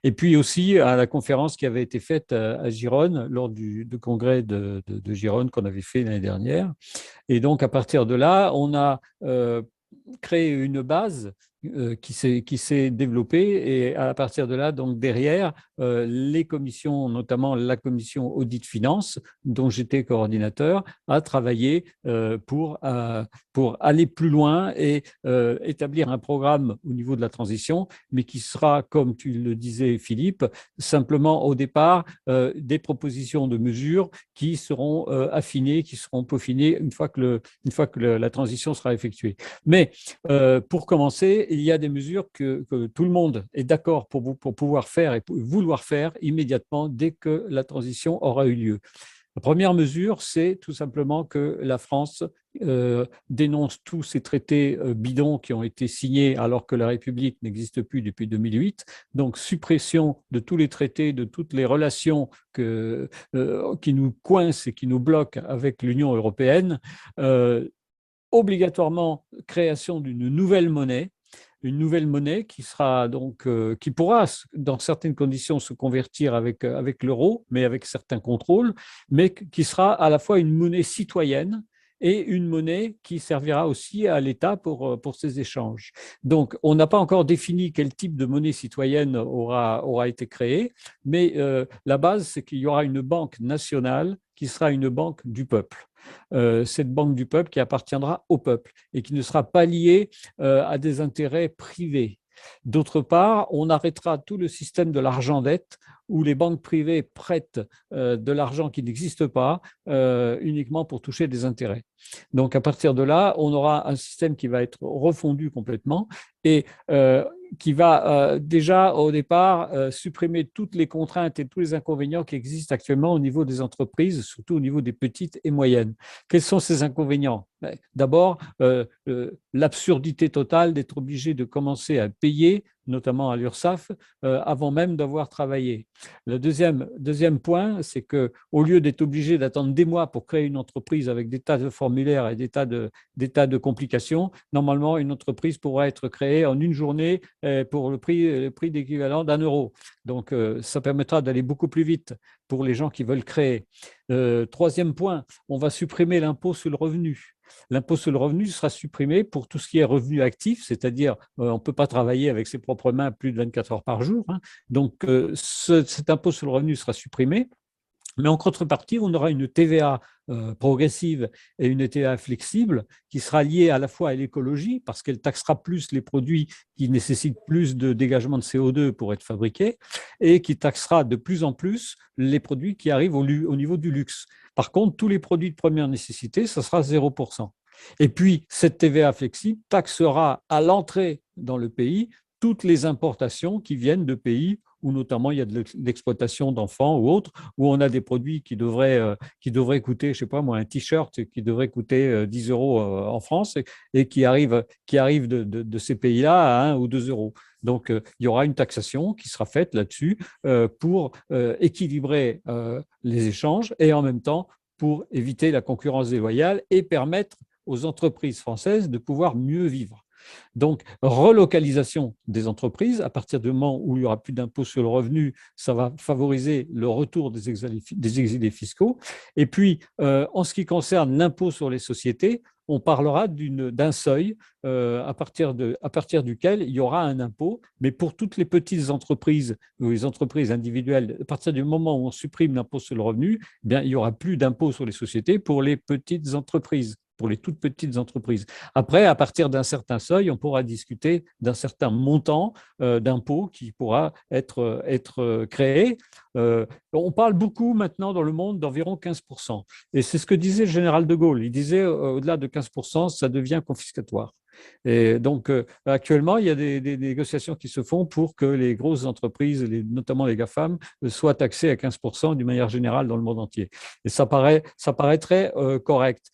Et puis aussi à la conférence qui avait été faite à Gironne lors du congrès de Gironne qu'on avait fait l'année dernière. Et donc à partir de là, on a créé une base qui s'est développée et à partir de là, donc derrière, les commissions, notamment la commission audit finance, dont j'étais coordinateur, a travaillé pour aller plus loin et établir un programme au niveau de la transition, mais qui sera, comme tu le disais Philippe, simplement au départ des propositions de mesures qui seront affinées, qui seront peaufinées une fois que la transition sera effectuée. Mais pour commencer, il y a des mesures que tout le monde est d'accord pour pouvoir faire et pour vouloir faire immédiatement dès que la transition aura eu lieu. La première mesure, c'est tout simplement que la France dénonce tous ces traités bidons qui ont été signés alors que la République n'existe plus depuis 2008. Donc, suppression de tous les traités, de toutes les relations qui nous coincent et qui nous bloquent avec l'Union européenne. Obligatoirement création d'une nouvelle monnaie, une nouvelle monnaie qui sera donc qui pourra dans certaines conditions se convertir avec l'euro, mais avec certains contrôles, mais qui sera à la fois une monnaie citoyenne et une monnaie qui servira aussi à l'État pour ces échanges. Donc, on n'a pas encore défini quel type de monnaie citoyenne aura été créée, mais la base, c'est qu'il y aura une banque nationale qui sera une banque du peuple. Cette banque du peuple qui appartiendra au peuple et qui ne sera pas liée à des intérêts privés. D'autre part, on arrêtera tout le système de l'argent-dette où les banques privées prêtent de l'argent qui n'existe pas uniquement pour toucher des intérêts. Donc, à partir de là, on aura un système qui va être refondu complètement et qui va déjà au départ supprimer toutes les contraintes et tous les inconvénients qui existent actuellement au niveau des entreprises, surtout au niveau des petites et moyennes. Quels sont ces inconvénients? D'abord, l'absurdité totale d'être obligé de commencer à payer, notamment à l'URSSAF, avant même d'avoir travaillé. Le deuxième point, c'est qu'au lieu d'être obligé d'attendre des mois pour créer une entreprise avec des tas de formulaires et des tas de complications, normalement, une entreprise pourra être créée en une journée pour le prix d'équivalent d'1 €. Donc, ça permettra d'aller beaucoup plus vite pour les gens qui veulent créer. Troisième point, on va supprimer l'impôt sur le revenu. L'impôt sur le revenu sera supprimé pour tout ce qui est revenu actif, c'est-à-dire on ne peut pas travailler avec ses propres mains plus de 24 heures par jour. Donc, cet impôt sur le revenu sera supprimé. Mais en contrepartie, on aura une TVA progressive et une TVA flexible qui sera liée à la fois à l'écologie, parce qu'elle taxera plus les produits qui nécessitent plus de dégagement de CO2 pour être fabriqués, et qui taxera de plus en plus les produits qui arrivent au niveau du luxe. Par contre, tous les produits de première nécessité, ce sera 0%. Et puis, cette TVA flexible taxera à l'entrée dans le pays toutes les importations qui viennent de pays où notamment il y a de l'exploitation d'enfants ou autres, où on a des produits qui devraient coûter, je ne sais pas moi, un t-shirt qui devrait coûter 10 € en France et qui arrivent de ces pays-là à 1 ou 2 €. Donc, il y aura une taxation qui sera faite là-dessus pour équilibrer les échanges et en même temps pour éviter la concurrence déloyale et permettre aux entreprises françaises de pouvoir mieux vivre. Donc, relocalisation des entreprises, à partir du moment où il n'y aura plus d'impôt sur le revenu, ça va favoriser le retour des exilés fiscaux. Et puis, en ce qui concerne l'impôt sur les sociétés, on parlera d'un seuil à partir duquel il y aura un impôt, mais pour toutes les petites entreprises ou les entreprises individuelles, à partir du moment où on supprime l'impôt sur le revenu, eh bien, il n'y aura plus d'impôt sur les sociétés pour les petites entreprises, pour les toutes petites entreprises. Après, à partir d'un certain seuil, on pourra discuter d'un certain montant d'impôt qui pourra être créé. On parle beaucoup maintenant dans le monde d'environ 15%. Et c'est ce que disait le général de Gaulle. Il disait au-delà de 15%, ça devient confiscatoire. Et donc, actuellement, il y a des négociations qui se font pour que les grosses entreprises, notamment les GAFAM, soient taxées à 15% d'une manière générale dans le monde entier. Et ça paraît très correct.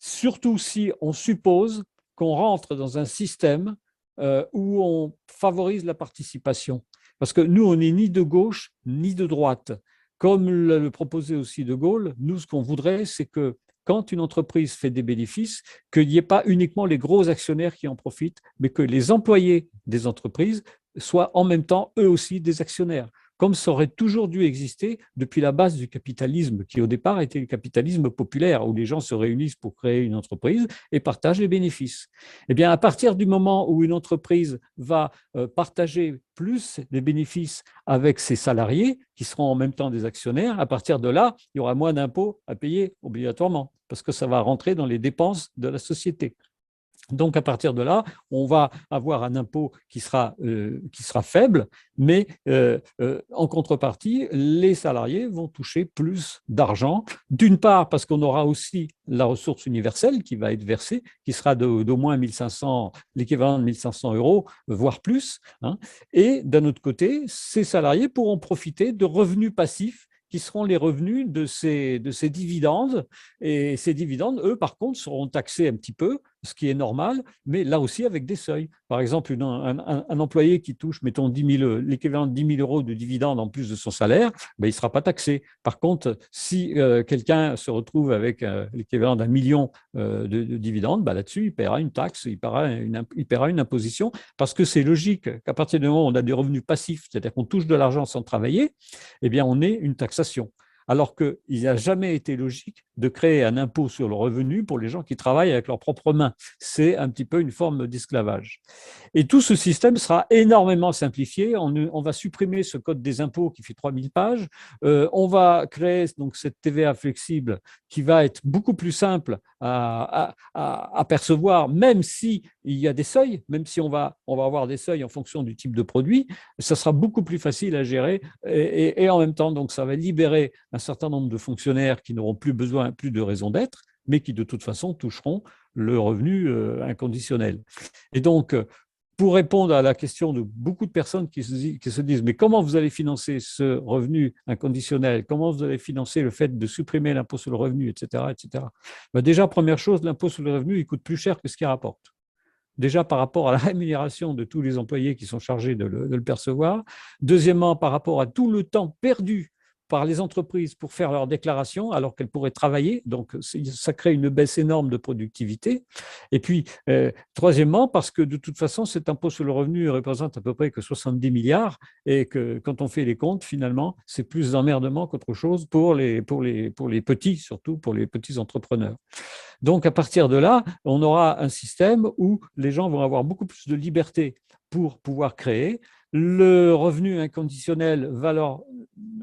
Surtout si on suppose qu'on rentre dans un système où on favorise la participation. Parce que nous, on n'est ni de gauche ni de droite. Comme le proposait aussi De Gaulle, nous, ce qu'on voudrait, c'est que quand une entreprise fait des bénéfices, qu'il n'y ait pas uniquement les gros actionnaires qui en profitent, mais que les employés des entreprises soient en même temps, eux aussi, des actionnaires, comme ça aurait toujours dû exister depuis la base du capitalisme, qui au départ était le capitalisme populaire, où les gens se réunissent pour créer une entreprise et partagent les bénéfices. Eh bien, à partir du moment où une entreprise va partager plus les bénéfices avec ses salariés, qui seront en même temps des actionnaires, à partir de là, il y aura moins d'impôts à payer obligatoirement, parce que ça va rentrer dans les dépenses de la société. Donc, à partir de là, on va avoir un impôt qui sera faible, mais en contrepartie, les salariés vont toucher plus d'argent. D'une part, parce qu'on aura aussi la ressource universelle qui va être versée, qui sera d'au moins 1500, l'équivalent de 1500 €, voire plus. Hein. Et d'un autre côté, ces salariés pourront profiter de revenus passifs qui seront les revenus de ces dividendes. Et ces dividendes, eux, par contre, seront taxés un petit peu, ce qui est normal, mais là aussi avec des seuils. Par exemple, un employé qui touche, mettons, l'équivalent de 10 000 € de dividendes en plus de son salaire, ben, il ne sera pas taxé. Par contre, si quelqu'un se retrouve avec l'équivalent d'1 million de dividendes, ben, là-dessus, il paiera une taxe, il paiera une imposition, parce que c'est logique qu'à partir du moment où on a des revenus passifs, c'est-à-dire qu'on touche de l'argent sans travailler, eh bien, on ait une taxation. Alors qu'il n'a jamais été logique de créer un impôt sur le revenu pour les gens qui travaillent avec leurs propres mains. C'est un petit peu une forme d'esclavage. Et tout ce système sera énormément simplifié. On va supprimer ce code des impôts qui fait 3000 pages. On va créer donc cette TVA flexible qui va être beaucoup plus simple à percevoir, même s'il y a des seuils, même si on va avoir des seuils en fonction du type de produit, ça sera beaucoup plus facile à gérer et en même temps, donc, ça va libérer un certain nombre de fonctionnaires qui n'auront plus de raison d'être, mais qui de toute façon toucheront le revenu inconditionnel. Et donc, pour répondre à la question de beaucoup de personnes qui se disent « mais comment vous allez financer ce revenu inconditionnel? Comment vous allez financer le fait de supprimer l'impôt sur le revenu, etc. etc. » Déjà, première chose, l'impôt sur le revenu, il coûte plus cher que ce qu'il rapporte. Déjà par rapport à la rémunération de tous les employés qui sont chargés de le percevoir. Deuxièmement, par rapport à tout le temps perdu par les entreprises pour faire leurs déclarations alors qu'elles pourraient travailler. Donc, ça crée une baisse énorme de productivité. Et puis, troisièmement, parce que de toute façon, cet impôt sur le revenu représente à peu près que 70 milliards et que quand on fait les comptes, finalement, c'est plus d'emmerdement qu'autre chose pour les petits, surtout pour les petits entrepreneurs. Donc, à partir de là, on aura un système où les gens vont avoir beaucoup plus de liberté pour pouvoir créer. Le revenu inconditionnel va leur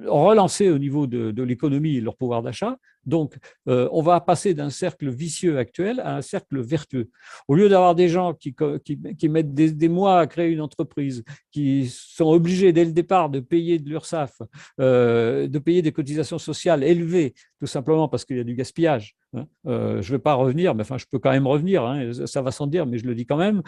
relancer au niveau de l'économie et leur pouvoir d'achat. Donc, on va passer d'un cercle vicieux actuel à un cercle vertueux. Au lieu d'avoir des gens qui mettent des mois à créer une entreprise, qui sont obligés dès le départ de payer de l'URSSAF, de payer des cotisations sociales élevées, tout simplement parce qu'il y a du gaspillage. Je ne vais pas revenir, mais enfin, je peux quand même revenir, hein, ça va sans dire, mais je le dis quand même.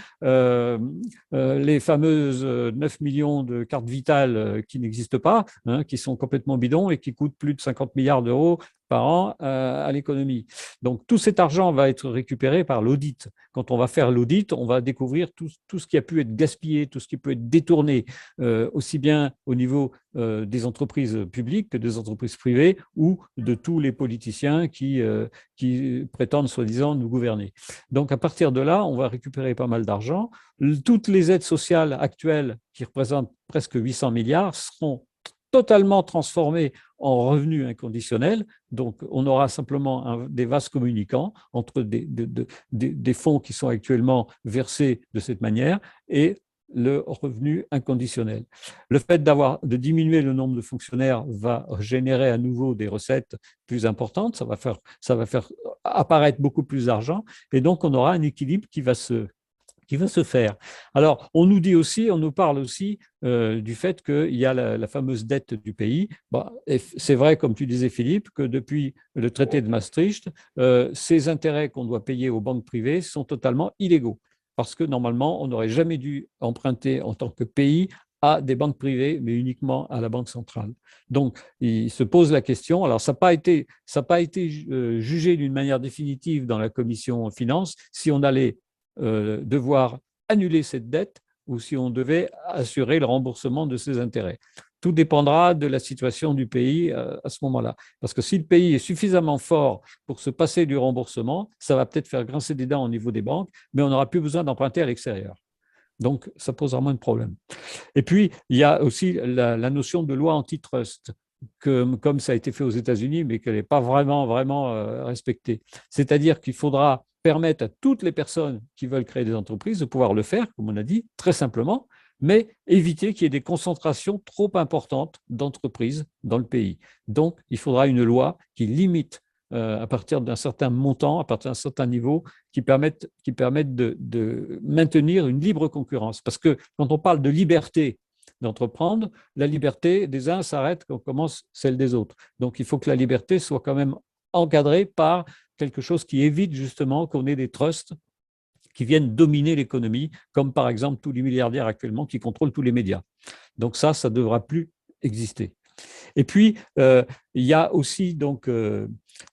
Les fameuses 9 millions de cartes vitales qui n'existent pas, hein, qui sont complètement bidons et qui coûtent plus de 50 milliards d'euros par an à l'économie. Donc, tout cet argent va être récupéré par l'audit. Quand on va faire l'audit, on va découvrir tout ce qui a pu être gaspillé, tout ce qui peut être détourné, aussi bien au niveau des entreprises publiques que des entreprises privées ou de tous les politiciens qui prétendent soi-disant nous gouverner. Donc, à partir de là, on va récupérer pas mal d'argent. Toutes les aides sociales actuelles, qui représentent presque 800 milliards, seront totalement transformées en revenus inconditionnels. Donc, on aura simplement des vases communicants entre des fonds qui sont actuellement versés de cette manière et le revenu inconditionnel. Le fait de diminuer le nombre de fonctionnaires va générer à nouveau des recettes plus importantes, ça va faire apparaître beaucoup plus d'argent, et donc on aura un équilibre qui va se faire. Alors, on nous parle aussi du fait qu'il y a la fameuse dette du pays. Bon, c'est vrai, comme tu disais, Philippe, que depuis le traité de Maastricht, ces intérêts qu'on doit payer aux banques privées sont totalement illégaux. Parce que normalement, on n'aurait jamais dû emprunter en tant que pays à des banques privées, mais uniquement à la Banque centrale. Donc, il se pose la question. Alors, ça n'a pas été jugé d'une manière définitive dans la commission finances si on allait devoir annuler cette dette ou si on devait assurer le remboursement de ces intérêts. Tout dépendra de la situation du pays à ce moment-là. Parce que si le pays est suffisamment fort pour se passer du remboursement, ça va peut-être faire grincer des dents au niveau des banques, mais on n'aura plus besoin d'emprunter à l'extérieur. Donc, ça posera moins de problèmes. Et puis, il y a aussi la notion de loi antitrust, comme ça a été fait aux États-Unis, mais qu'elle n'est pas vraiment respectée. C'est-à-dire qu'il faudra permettre à toutes les personnes qui veulent créer des entreprises de pouvoir le faire, comme on a dit, très simplement, mais éviter qu'il y ait des concentrations trop importantes d'entreprises dans le pays. Donc, il faudra une loi qui limite à partir d'un certain montant, à partir d'un certain niveau, qui permettent de maintenir une libre concurrence. Parce que quand on parle de liberté d'entreprendre, la liberté des uns s'arrête quand commence celle des autres. Donc, il faut que la liberté soit quand même encadrée par quelque chose qui évite justement qu'on ait des trusts qui viennent dominer l'économie, comme par exemple tous les milliardaires actuellement qui contrôlent tous les médias. Donc ça ne devra plus exister. Et puis, il y a aussi donc,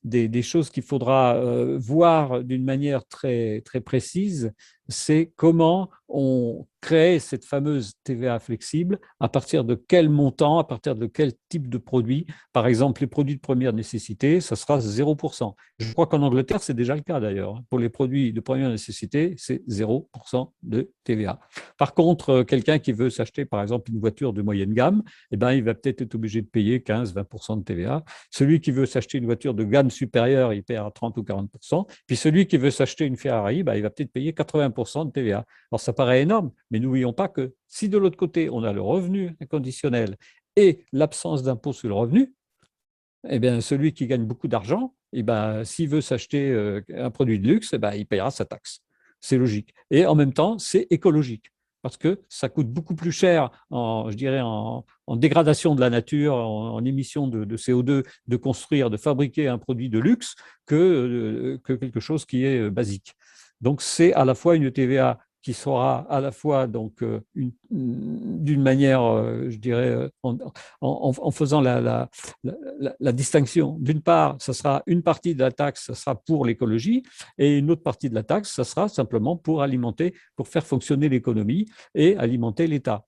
des choses qu'il faudra voir d'une manière très, très précise, c'est comment on crée cette fameuse TVA flexible, à partir de quel montant, à partir de quel type de produit. Par exemple, les produits de première nécessité, ça sera 0%. Je crois qu'en Angleterre, c'est déjà le cas d'ailleurs. Pour les produits de première nécessité, c'est 0% de TVA. Par contre, quelqu'un qui veut s'acheter, par exemple, une voiture de moyenne gamme, eh ben, il va peut-être être obligé de payer 15-20% de TVA. Celui qui veut s'acheter une voiture de gamme supérieure, il paie à 30 ou 40%. Puis celui qui veut s'acheter une Ferrari, ben, il va peut-être payer 80% de TVA. Alors, ça paraît énorme, mais n'oublions pas que si de l'autre côté, on a le revenu inconditionnel et l'absence d'impôt sur le revenu, eh bien, celui qui gagne beaucoup d'argent, eh ben, s'il veut s'acheter un produit de luxe, eh ben, il paiera sa taxe. C'est logique. Et en même temps, c'est écologique. Parce que ça coûte beaucoup plus cher, je dirais, en dégradation de la nature, en émissions de CO2, de construire, de fabriquer un produit de luxe que quelque chose qui est basique. Donc, c'est à la fois une TVA qui sera à la fois donc d'une manière, je dirais, en faisant la distinction. D'une part, ça sera une partie de la taxe, ça sera pour l'écologie, et une autre partie de la taxe, ça sera simplement pour alimenter, pour faire fonctionner l'économie et alimenter l'État.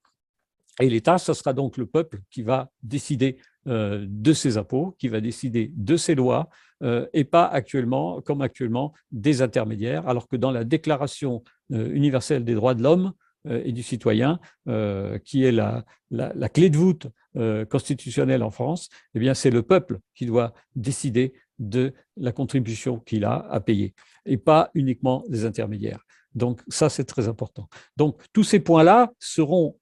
Et l'État, ce sera donc le peuple qui va décider de ses impôts, qui va décider de ses lois, et pas actuellement, comme actuellement, des intermédiaires, alors que dans la Déclaration universelle des droits de l'homme et du citoyen, qui est la clé de voûte constitutionnelle en France, eh bien, c'est le peuple qui doit décider de la contribution qu'il a à payer, et pas uniquement les intermédiaires. Donc, ça, c'est très important. Donc, tous ces points-là seront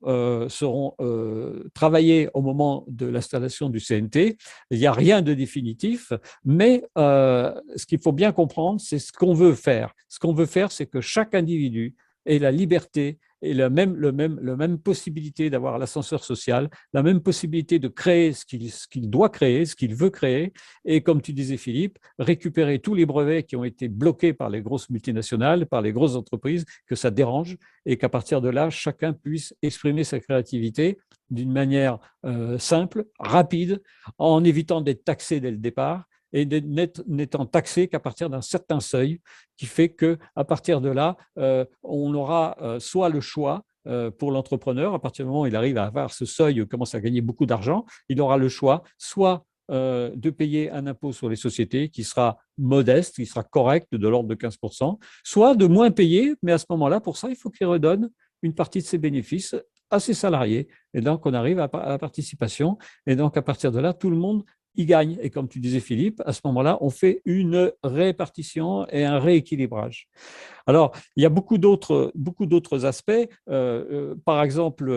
travaillés au moment de l'installation du CNT. Il n'y a rien de définitif, mais ce qu'il faut bien comprendre, c'est ce qu'on veut faire. Ce qu'on veut faire, c'est que chaque individu ait la liberté et la même possibilité d'avoir l'ascenseur social, la même possibilité de créer ce qu'il doit créer, ce qu'il veut créer, et comme tu disais Philippe, récupérer tous les brevets qui ont été bloqués par les grosses multinationales, par les grosses entreprises, que ça dérange, et qu'à partir de là, chacun puisse exprimer sa créativité d'une manière simple, rapide, en évitant d'être taxé dès le départ, et n'étant taxé qu'à partir d'un certain seuil, qui fait qu'à partir de là, on aura soit le choix pour l'entrepreneur, à partir du moment où il arrive à avoir ce seuil, commence à gagner beaucoup d'argent, il aura le choix, soit de payer un impôt sur les sociétés qui sera modeste, qui sera correct, de l'ordre de 15%, soit de moins payer, mais à ce moment-là, pour ça, il faut qu'il redonne une partie de ses bénéfices à ses salariés. Et donc, on arrive à la participation. Et donc, à partir de là, tout le monde y gagne. Et comme tu disais, Philippe, à ce moment-là, on fait une répartition et un rééquilibrage. Alors, il y a beaucoup d'autres aspects. Par exemple,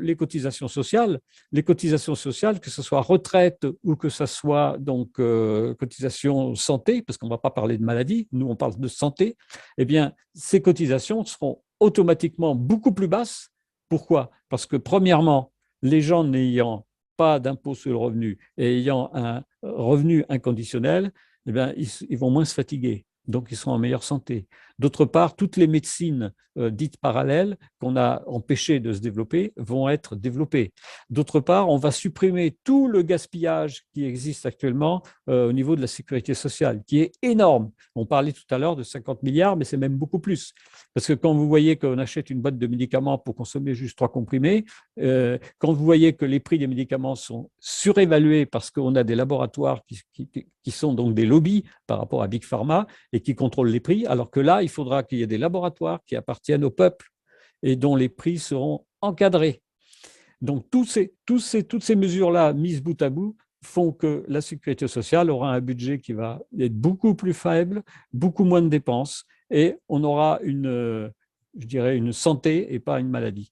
les cotisations sociales. Les cotisations sociales, que ce soit retraite ou que ce soit donc cotisation santé, parce qu'on ne va pas parler de maladie, nous on parle de santé, eh bien, ces cotisations seront automatiquement beaucoup plus basses. Pourquoi? Parce que premièrement, les gens n'ayant pas d'impôt sur le revenu et ayant un revenu inconditionnel, eh bien, ils vont moins se fatiguer. Donc, ils sont en meilleure santé. D'autre part, toutes les médecines dites parallèles qu'on a empêchées de se développer vont être développées. D'autre part, on va supprimer tout le gaspillage qui existe actuellement au niveau de la sécurité sociale, qui est énorme. On parlait tout à l'heure de 50 milliards, mais c'est même beaucoup plus. Parce que quand vous voyez qu'on achète une boîte de médicaments pour consommer juste 3 comprimés, quand vous voyez que les prix des médicaments sont surévalués parce qu'on a des laboratoires qui sont donc des lobbies par rapport à Big Pharma et qui contrôlent les prix, alors que là, il faudra qu'il y ait des laboratoires qui appartiennent au peuple et dont les prix seront encadrés. Donc, toutes ces mesures-là, mises bout à bout, font que la sécurité sociale aura un budget qui va être beaucoup plus faible, beaucoup moins de dépenses, et on aura je dirais, une santé et pas une maladie.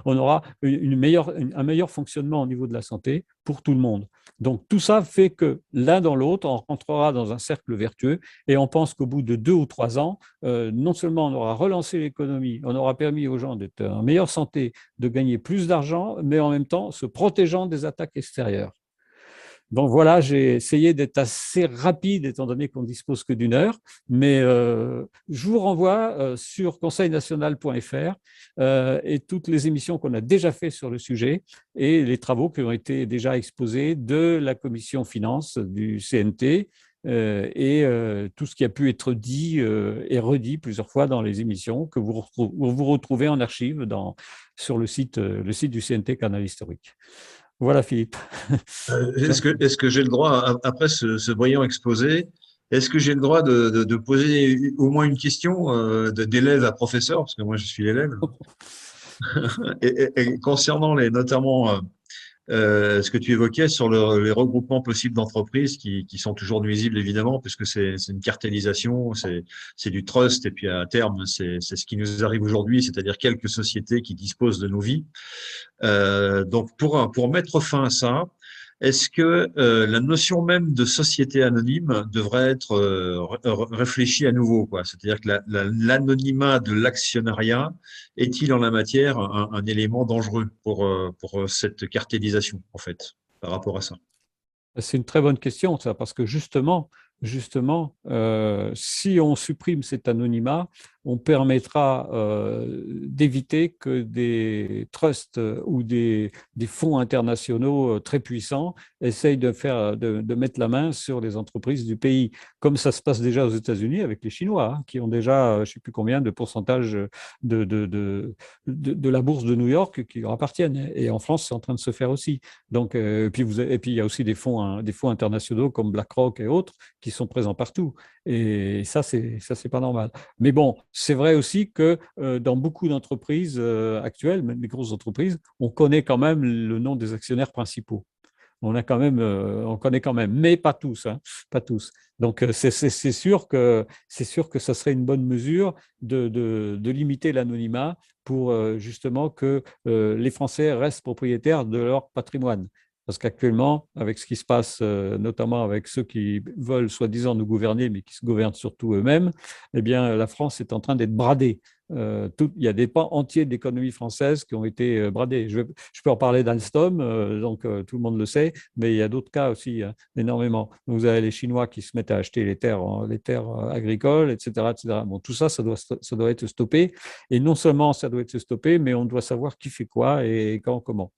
On aura un meilleur fonctionnement au niveau de la santé pour tout le monde. Donc, tout ça fait que l'un dans l'autre, on rentrera dans un cercle vertueux et on pense qu'au bout de 2 ou 3 ans, non seulement on aura relancé l'économie, on aura permis aux gens d'être en meilleure santé, de gagner plus d'argent, mais en même temps se protégeant des attaques extérieures. Donc voilà, j'ai essayé d'être assez rapide étant donné qu'on ne dispose que d'1 heure, mais je vous renvoie sur conseilnational.fr et toutes les émissions qu'on a déjà faites sur le sujet et les travaux qui ont été déjà exposés de la commission finance du CNT et tout ce qui a pu être dit et redit plusieurs fois dans les émissions que vous retrouvez en archive sur le site du CNT Canal Historique. Voilà, Philippe. Est-ce que j'ai le droit, après ce brillant exposé, est-ce que j'ai le droit de poser au moins une question d'élève à professeur, parce que moi je suis l'élève, et concernant notamment ce que tu évoquais sur les regroupements possibles d'entreprises qui sont toujours nuisibles évidemment, puisque c'est une cartélisation, c'est du trust, et puis à terme c'est ce qui nous arrive aujourd'hui, c'est-à-dire quelques sociétés qui disposent de nos vies. Donc pour mettre fin à ça, est-ce que la notion même de société anonyme devrait être réfléchie à nouveau, quoi? C'est-à-dire que l'anonymat de l'actionnariat est-il en la matière un élément dangereux pour cette cartélisation, en fait, par rapport à ça? C'est une très bonne question, ça, parce que justement, si on supprime cet anonymat, on permettra d'éviter que des trusts ou des fonds internationaux très puissants essayent de mettre la main sur les entreprises du pays, comme ça se passe déjà aux États-Unis avec les Chinois, hein, qui ont déjà, je ne sais plus combien de pourcentage de la bourse de New York qui leur appartiennent. Et en France, c'est en train de se faire aussi. Donc, et puis il y a aussi des fonds internationaux comme BlackRock et autres qui sont présents partout. Et ça, c'est pas normal. Mais bon, c'est vrai aussi que dans beaucoup d'entreprises actuelles, même les grosses entreprises, on connaît quand même le nom des actionnaires principaux. On connaît quand même, mais pas tous, hein, pas tous. Donc c'est sûr que ça serait une bonne mesure de limiter l'anonymat pour justement que les Français restent propriétaires de leur patrimoine. Parce qu'actuellement, avec ce qui se passe, notamment avec ceux qui veulent soi-disant nous gouverner, mais qui se gouvernent surtout eux-mêmes, eh bien, la France est en train d'être bradée. il y a des pans entiers de l'économie française qui ont été bradés. Je peux en parler d'Alstom, donc tout le monde le sait, mais il y a d'autres cas aussi, hein, énormément. Vous avez les Chinois qui se mettent à acheter les terres agricoles, etc., etc. Bon, tout ça, ça doit être stoppé. Et non seulement ça doit être stoppé, mais on doit savoir qui fait quoi et quand, comment.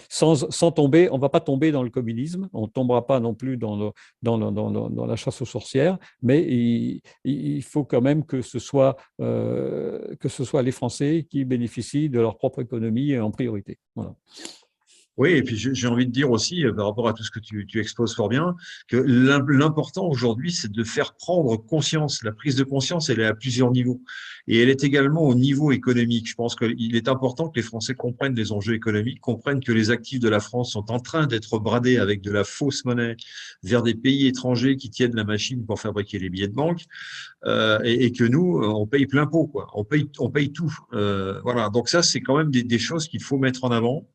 Sans tomber, on ne va pas tomber dans le communisme, on ne tombera pas non plus dans la chasse aux sorcières, mais il faut quand même que ce soit les Français qui bénéficient de leur propre économie en priorité. Voilà. Oui, et puis j'ai envie de dire aussi, par rapport à tout ce que tu exposes fort bien, que l'important aujourd'hui, c'est de faire prendre conscience. La prise de conscience, elle est à plusieurs niveaux. Et elle est également au niveau économique. Je pense qu'il est important que les Français comprennent les enjeux économiques, comprennent que les actifs de la France sont en train d'être bradés avec de la fausse monnaie vers des pays étrangers qui tiennent la machine pour fabriquer les billets de banque, et que nous, on paye plein pot, quoi. On paye tout. Voilà. Donc ça, c'est quand même des choses qu'il faut mettre en avant.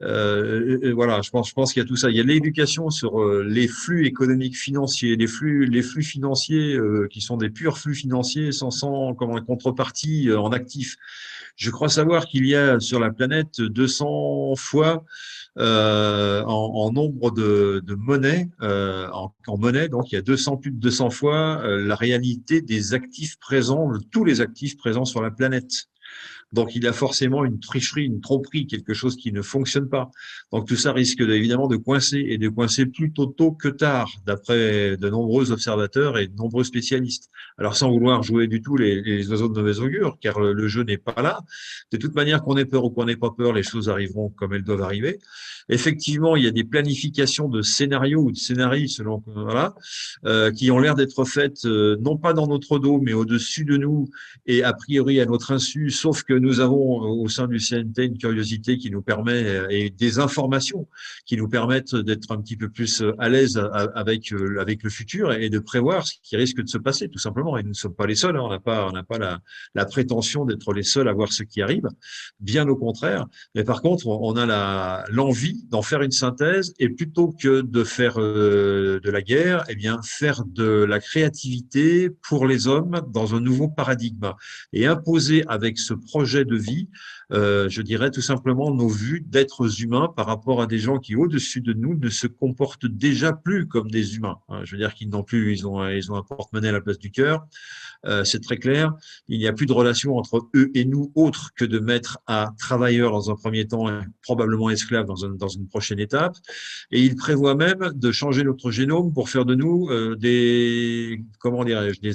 Voilà, je pense qu'il y a tout ça. Il y a l'éducation sur les flux économiques financiers, les flux financiers qui sont des purs flux financiers sans comme une contrepartie en actifs. Je crois savoir qu'il y a sur la planète 200 fois en nombre de monnaie, en monnaie, donc il y a plus de 200 fois la réalité des actifs présents, tous les actifs présents sur la planète. Donc, il y a forcément une tricherie, une tromperie, quelque chose qui ne fonctionne pas. Donc, tout ça risque évidemment de coincer et de coincer plutôt tôt que tard, d'après de nombreux observateurs et de nombreux spécialistes. Alors, sans vouloir jouer du tout les oiseaux de mauvaise augure, car le jeu n'est pas là. De toute manière, qu'on ait peur ou qu'on n'ait pas peur, les choses arriveront comme elles doivent arriver. Effectivement, il y a des planifications de scénarios ou de scénarii, selon voilà, qui ont l'air d'être faites non pas dans notre dos, mais au-dessus de nous et a priori à notre insu, sauf que nous avons au sein du CNT une curiosité qui nous permet et des informations qui nous permettent d'être un petit peu plus à l'aise avec le futur et de prévoir ce qui risque de se passer, tout simplement. Et nous ne sommes pas les seuls, hein, on n'a pas la prétention d'être les seuls à voir ce qui arrive, bien au contraire. Mais par contre, on a l'envie d'en faire une synthèse et plutôt que de faire de la guerre, eh bien faire de la créativité pour les hommes dans un nouveau paradigme et imposer avec ce projet de vie, je dirais tout simplement nos vues d'êtres humains par rapport à des gens qui, au-dessus de nous, ne se comportent déjà plus comme des humains. Je veux dire qu'ils n'ont plus, ils ont un porte-monnaie à la place du cœur. C'est très clair. Il n'y a plus de relation entre eux et nous autre que de mettre à travailleurs dans un premier temps et probablement esclaves dans une prochaine étape. Et il prévoit même de changer notre génome pour faire de nous des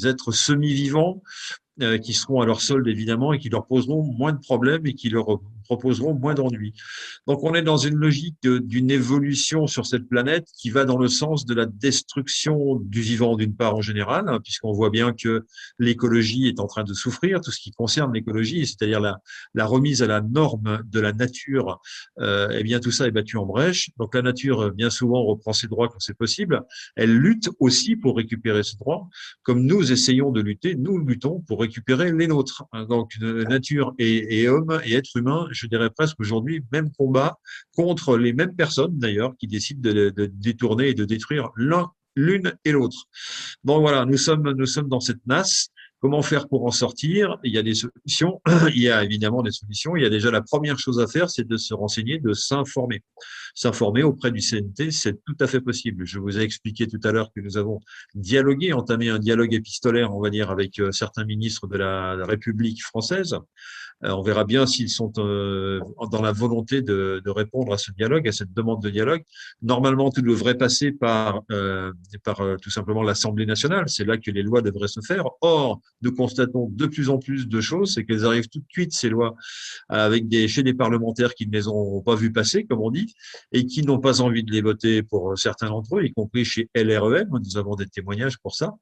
êtres semi-vivants qui seront à leur solde évidemment et qui leur poseront moins de problèmes et qui leur proposeront moins d'ennuis. Donc on est dans une logique d'une évolution sur cette planète qui va dans le sens de la destruction du vivant d'une part en général, hein, puisqu'on voit bien que l'écologie est en train de souffrir, tout ce qui concerne l'écologie, c'est-à-dire la remise à la norme de la nature, eh bien tout ça est battu en brèche. Donc la nature bien souvent reprend ses droits quand c'est possible. Elle lutte aussi pour récupérer ses droits, comme nous essayons de lutter, nous luttons pour récupérer les nôtres. Donc nature et hommes et êtres humains, je dirais presque aujourd'hui, même combat contre les mêmes personnes d'ailleurs qui décident de détourner et de détruire l'une et l'autre. Donc voilà, nous sommes dans cette nasse. Comment faire pour en sortir? Il y a des solutions. Il y a évidemment des solutions. Il y a déjà la première chose à faire, c'est de se renseigner, de s'informer. S'informer auprès du CNT, c'est tout à fait possible. Je vous ai expliqué tout à l'heure que nous avons dialogué, entamé un dialogue épistolaire, on va dire, avec certains ministres de la République française. On verra bien s'ils sont dans la volonté de répondre à ce dialogue, à cette demande de dialogue. Normalement, tout devrait passer par tout simplement l'Assemblée nationale. C'est là que les lois devraient se faire. Or, nous constatons de plus en plus de choses, c'est qu'elles arrivent tout de suite, ces lois, chez des parlementaires qui ne les ont pas vues passer, comme on dit, et qui n'ont pas envie de les voter pour certains d'entre eux, y compris chez LREM. Nous avons des témoignages pour ça,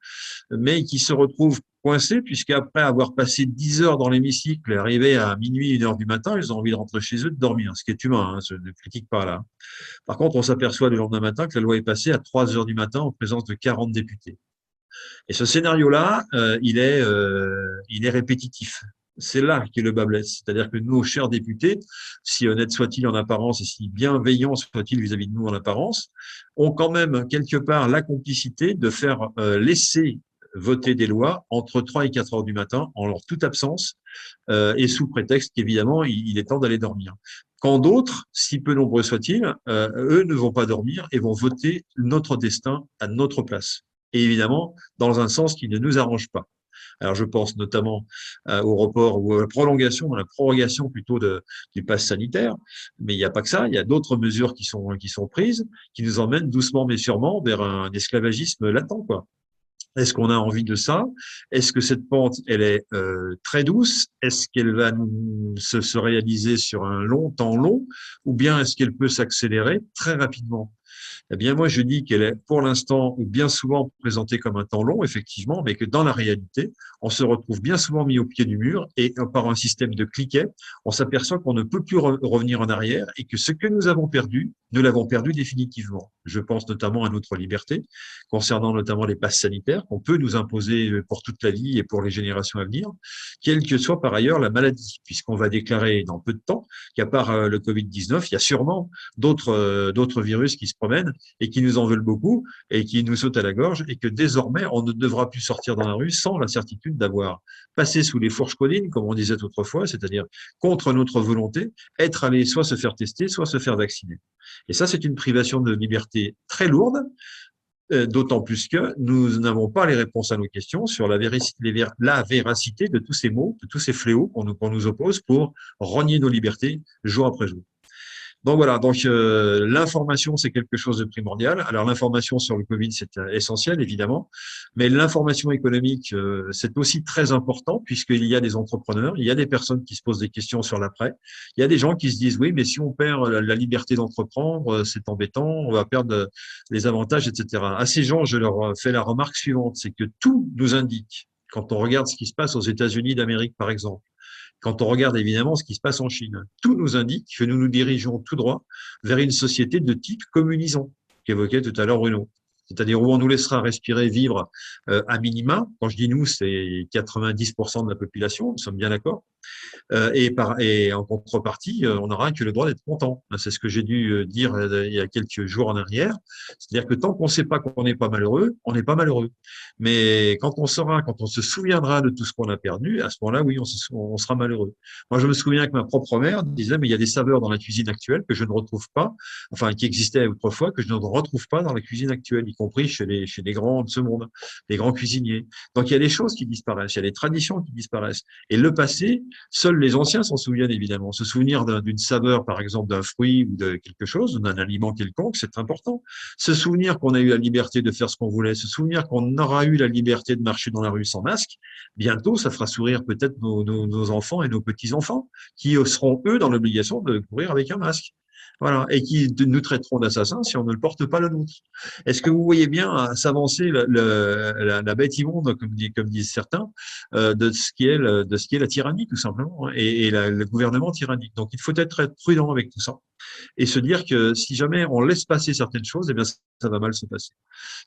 mais qui se retrouvent coincés, puisqu'après avoir passé 10 heures dans l'hémicycle, arrivé à minuit, 1 heure du matin, ils ont envie de rentrer chez eux, de dormir, ce qui est humain, hein, je ne critique pas là. Par contre, on s'aperçoit le lendemain matin que la loi est passée à 3 heures du matin en présence de 40 députés. Et ce scénario-là, il est répétitif. C'est là qu'est le bât blesse. C'est-à-dire que nos chers députés, si honnêtes soient-ils en apparence et si bienveillants soient-ils vis-à-vis de nous en apparence, ont quand même quelque part la complicité de faire laisser voter des lois entre 3 et 4 heures du matin en leur toute absence et sous prétexte qu'évidemment, il est temps d'aller dormir. Quand d'autres, si peu nombreux soient-ils, eux ne vont pas dormir et vont voter notre destin à notre place. Et évidemment, dans un sens qui ne nous arrange pas. Alors, je pense notamment au report ou à la prorogation plutôt du pass sanitaire. Mais il n'y a pas que ça. Il y a d'autres mesures qui sont prises, qui nous emmènent doucement mais sûrement vers un esclavagisme latent, quoi. Est-ce qu'on a envie de ça? Est-ce que cette pente, elle est très douce? Est-ce qu'elle va se réaliser sur un temps long? Ou bien est-ce qu'elle peut s'accélérer très rapidement? Eh bien, moi, je dis qu'elle est pour l'instant ou bien souvent présentée comme un temps long, effectivement, mais que dans la réalité, on se retrouve bien souvent mis au pied du mur et par un système de cliquet, on s'aperçoit qu'on ne peut plus revenir en arrière et que ce que nous avons perdu, nous l'avons perdu définitivement. Je pense notamment à notre liberté, concernant notamment les passes sanitaires qu'on peut nous imposer pour toute la vie et pour les générations à venir, quelle que soit par ailleurs la maladie, puisqu'on va déclarer dans peu de temps qu'à part le Covid-19, il y a sûrement d'autres virus qui se promènent et qui nous en veulent beaucoup et qui nous sautent à la gorge et que désormais, on ne devra plus sortir dans la rue sans la certitude d'avoir passé sous les fourches codines, comme on disait autrefois, c'est-à-dire contre notre volonté, être allé soit se faire tester, soit se faire vacciner. Et ça, c'est une privation de liberté très lourde, d'autant plus que nous n'avons pas les réponses à nos questions sur la véracité de tous ces mots, de tous ces fléaux qu'on nous oppose pour renier nos libertés jour après jour. Donc voilà, l'information, c'est quelque chose de primordial. Alors l'information sur le Covid, c'est essentiel, évidemment, mais l'information économique, c'est aussi très important puisqu'il y a des entrepreneurs, il y a des personnes qui se posent des questions sur l'après. Il y a des gens qui se disent, oui, mais si on perd la liberté d'entreprendre, c'est embêtant, on va perdre les avantages, etc. À ces gens, je leur fais la remarque suivante, c'est que tout nous indique, quand on regarde ce qui se passe aux États-Unis d'Amérique, par exemple, quand on regarde évidemment ce qui se passe en Chine, tout nous indique que nous nous dirigeons tout droit vers une société de type communisant, qu'évoquait tout à l'heure Bruno. C'est-à-dire où on nous laissera respirer, vivre à minima. Quand je dis nous, c'est 90% de la population, nous sommes bien d'accord. Et en contrepartie, on n'aura que le droit d'être content. C'est ce que j'ai dû dire il y a quelques jours en arrière. C'est-à-dire que tant qu'on ne sait pas qu'on n'est pas malheureux, on n'est pas malheureux. Mais quand on se souviendra de tout ce qu'on a perdu, à ce moment-là, oui, on sera malheureux. Moi, je me souviens que ma propre mère disait, mais il y a des saveurs dans la cuisine actuelle que je ne retrouve pas, enfin, qui existaient autrefois, que je ne retrouve pas dans la cuisine actuelle, y compris chez les grands de ce monde, les grands cuisiniers. Donc, il y a des choses qui disparaissent, il y a des traditions qui disparaissent. Et le passé, seuls les anciens s'en souviennent évidemment. Se souvenir d'une saveur, par exemple, d'un fruit ou de quelque chose, d'un aliment quelconque, c'est important. Se souvenir qu'on a eu la liberté de faire ce qu'on voulait, se souvenir qu'on aura eu la liberté de marcher dans la rue sans masque, bientôt, ça fera sourire peut-être nos enfants et nos petits-enfants qui seront, eux, dans l'obligation de courir avec un masque. Voilà, et qui nous traiteront d'assassins si on ne le porte pas le nôtre. Est-ce que vous voyez bien s'avancer la bête immonde, comme disent certains, de ce qui est la tyrannie, tout simplement, et le gouvernement tyrannique. Donc, il faut être prudent avec tout ça et se dire que si jamais on laisse passer certaines choses, eh bien, ça va mal se passer.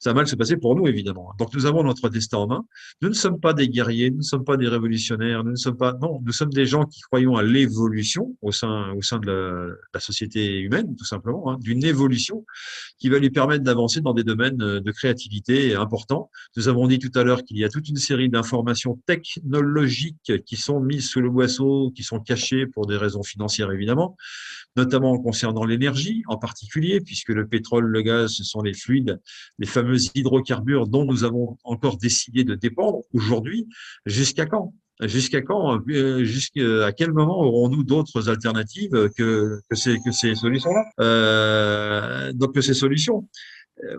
Ça va mal se passer pour nous, évidemment. Donc, nous avons notre destin en main. Nous ne sommes pas des guerriers, nous ne sommes pas des révolutionnaires, nous sommes des gens qui croyons à l'évolution au sein de la société humaine, tout simplement, d'une évolution qui va lui permettre d'avancer dans des domaines de créativité importants. Nous avons dit tout à l'heure qu'il y a toute une série d'informations technologiques qui sont mises sous le boisseau, qui sont cachées pour des raisons financières, évidemment, notamment concernant l'énergie en particulier, puisque le pétrole, le gaz, ce sont les fluides, les fameux hydrocarbures dont nous avons encore décidé de dépendre aujourd'hui. Jusqu'à quand? Jusqu'à quand? À quel moment aurons-nous d'autres alternatives que ces solutions-là? Donc que ces solutions.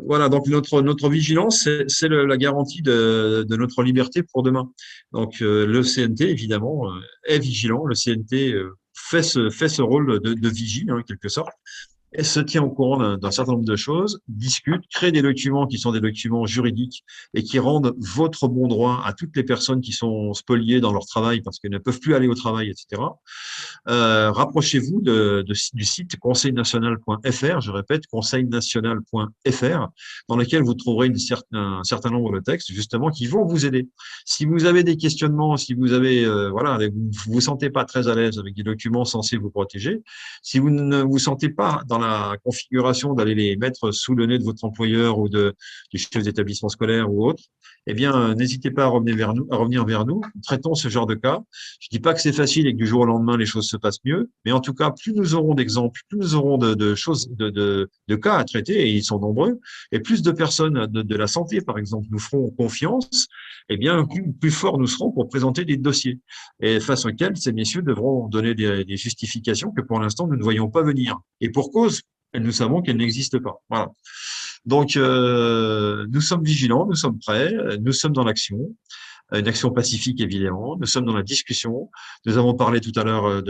Voilà, donc notre vigilance, c'est la garantie de notre liberté pour demain. Donc le CNT, évidemment, est vigilant. Le CNT fait ce rôle de vigie, en quelque sorte. Elle se tient au courant d'un certain nombre de choses, discute, crée des documents qui sont des documents juridiques et qui rendent votre bon droit à toutes les personnes qui sont spoliées dans leur travail parce qu'elles ne peuvent plus aller au travail, etc. Rapprochez-vous du site conseilnational.fr, je répète, conseilnational.fr, dans lequel vous trouverez un certain nombre de textes, justement, qui vont vous aider. Si vous avez des questionnements, si vous avez, vous sentez pas très à l'aise avec des documents censés vous protéger, si vous ne vous sentez pas dans dans la configuration d'aller les mettre sous le nez de votre employeur ou du chef d'établissement scolaire ou autre, eh bien, n'hésitez pas à revenir vers nous. Traitons ce genre de cas. Je dis pas que c'est facile et que du jour au lendemain, les choses se passent mieux, mais en tout cas, plus nous aurons d'exemples, plus nous aurons de cas à traiter, et ils sont nombreux, et plus de personnes de la santé, par exemple, nous feront confiance, eh bien, plus forts nous serons pour présenter des dossiers, et face auxquels ces messieurs devront donner des justifications que pour l'instant, nous ne voyons pas venir. Et pour cause, nous savons qu'elles n'existent pas. Voilà. Donc, nous sommes vigilants, nous sommes prêts, nous sommes dans l'action. Une action pacifique, évidemment. Nous sommes dans la discussion. Nous avons parlé tout à l'heure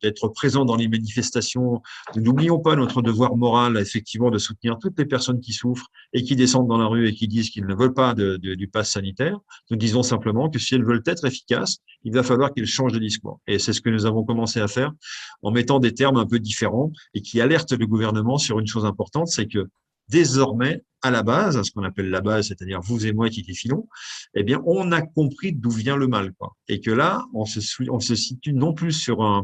d'être présents dans les manifestations. Nous n'oublions pas notre devoir moral, effectivement, de soutenir toutes les personnes qui souffrent et qui descendent dans la rue et qui disent qu'ils ne veulent pas du pass sanitaire. Nous disons simplement que si elles veulent être efficaces, il va falloir qu'elles changent de discours. Et c'est ce que nous avons commencé à faire en mettant des termes un peu différents et qui alertent le gouvernement sur une chose importante, c'est que désormais, à la base, à ce qu'on appelle la base, c'est-à-dire vous et moi qui défilons, eh bien, on a compris d'où vient le mal, quoi. Et que là, on se situe non plus sur un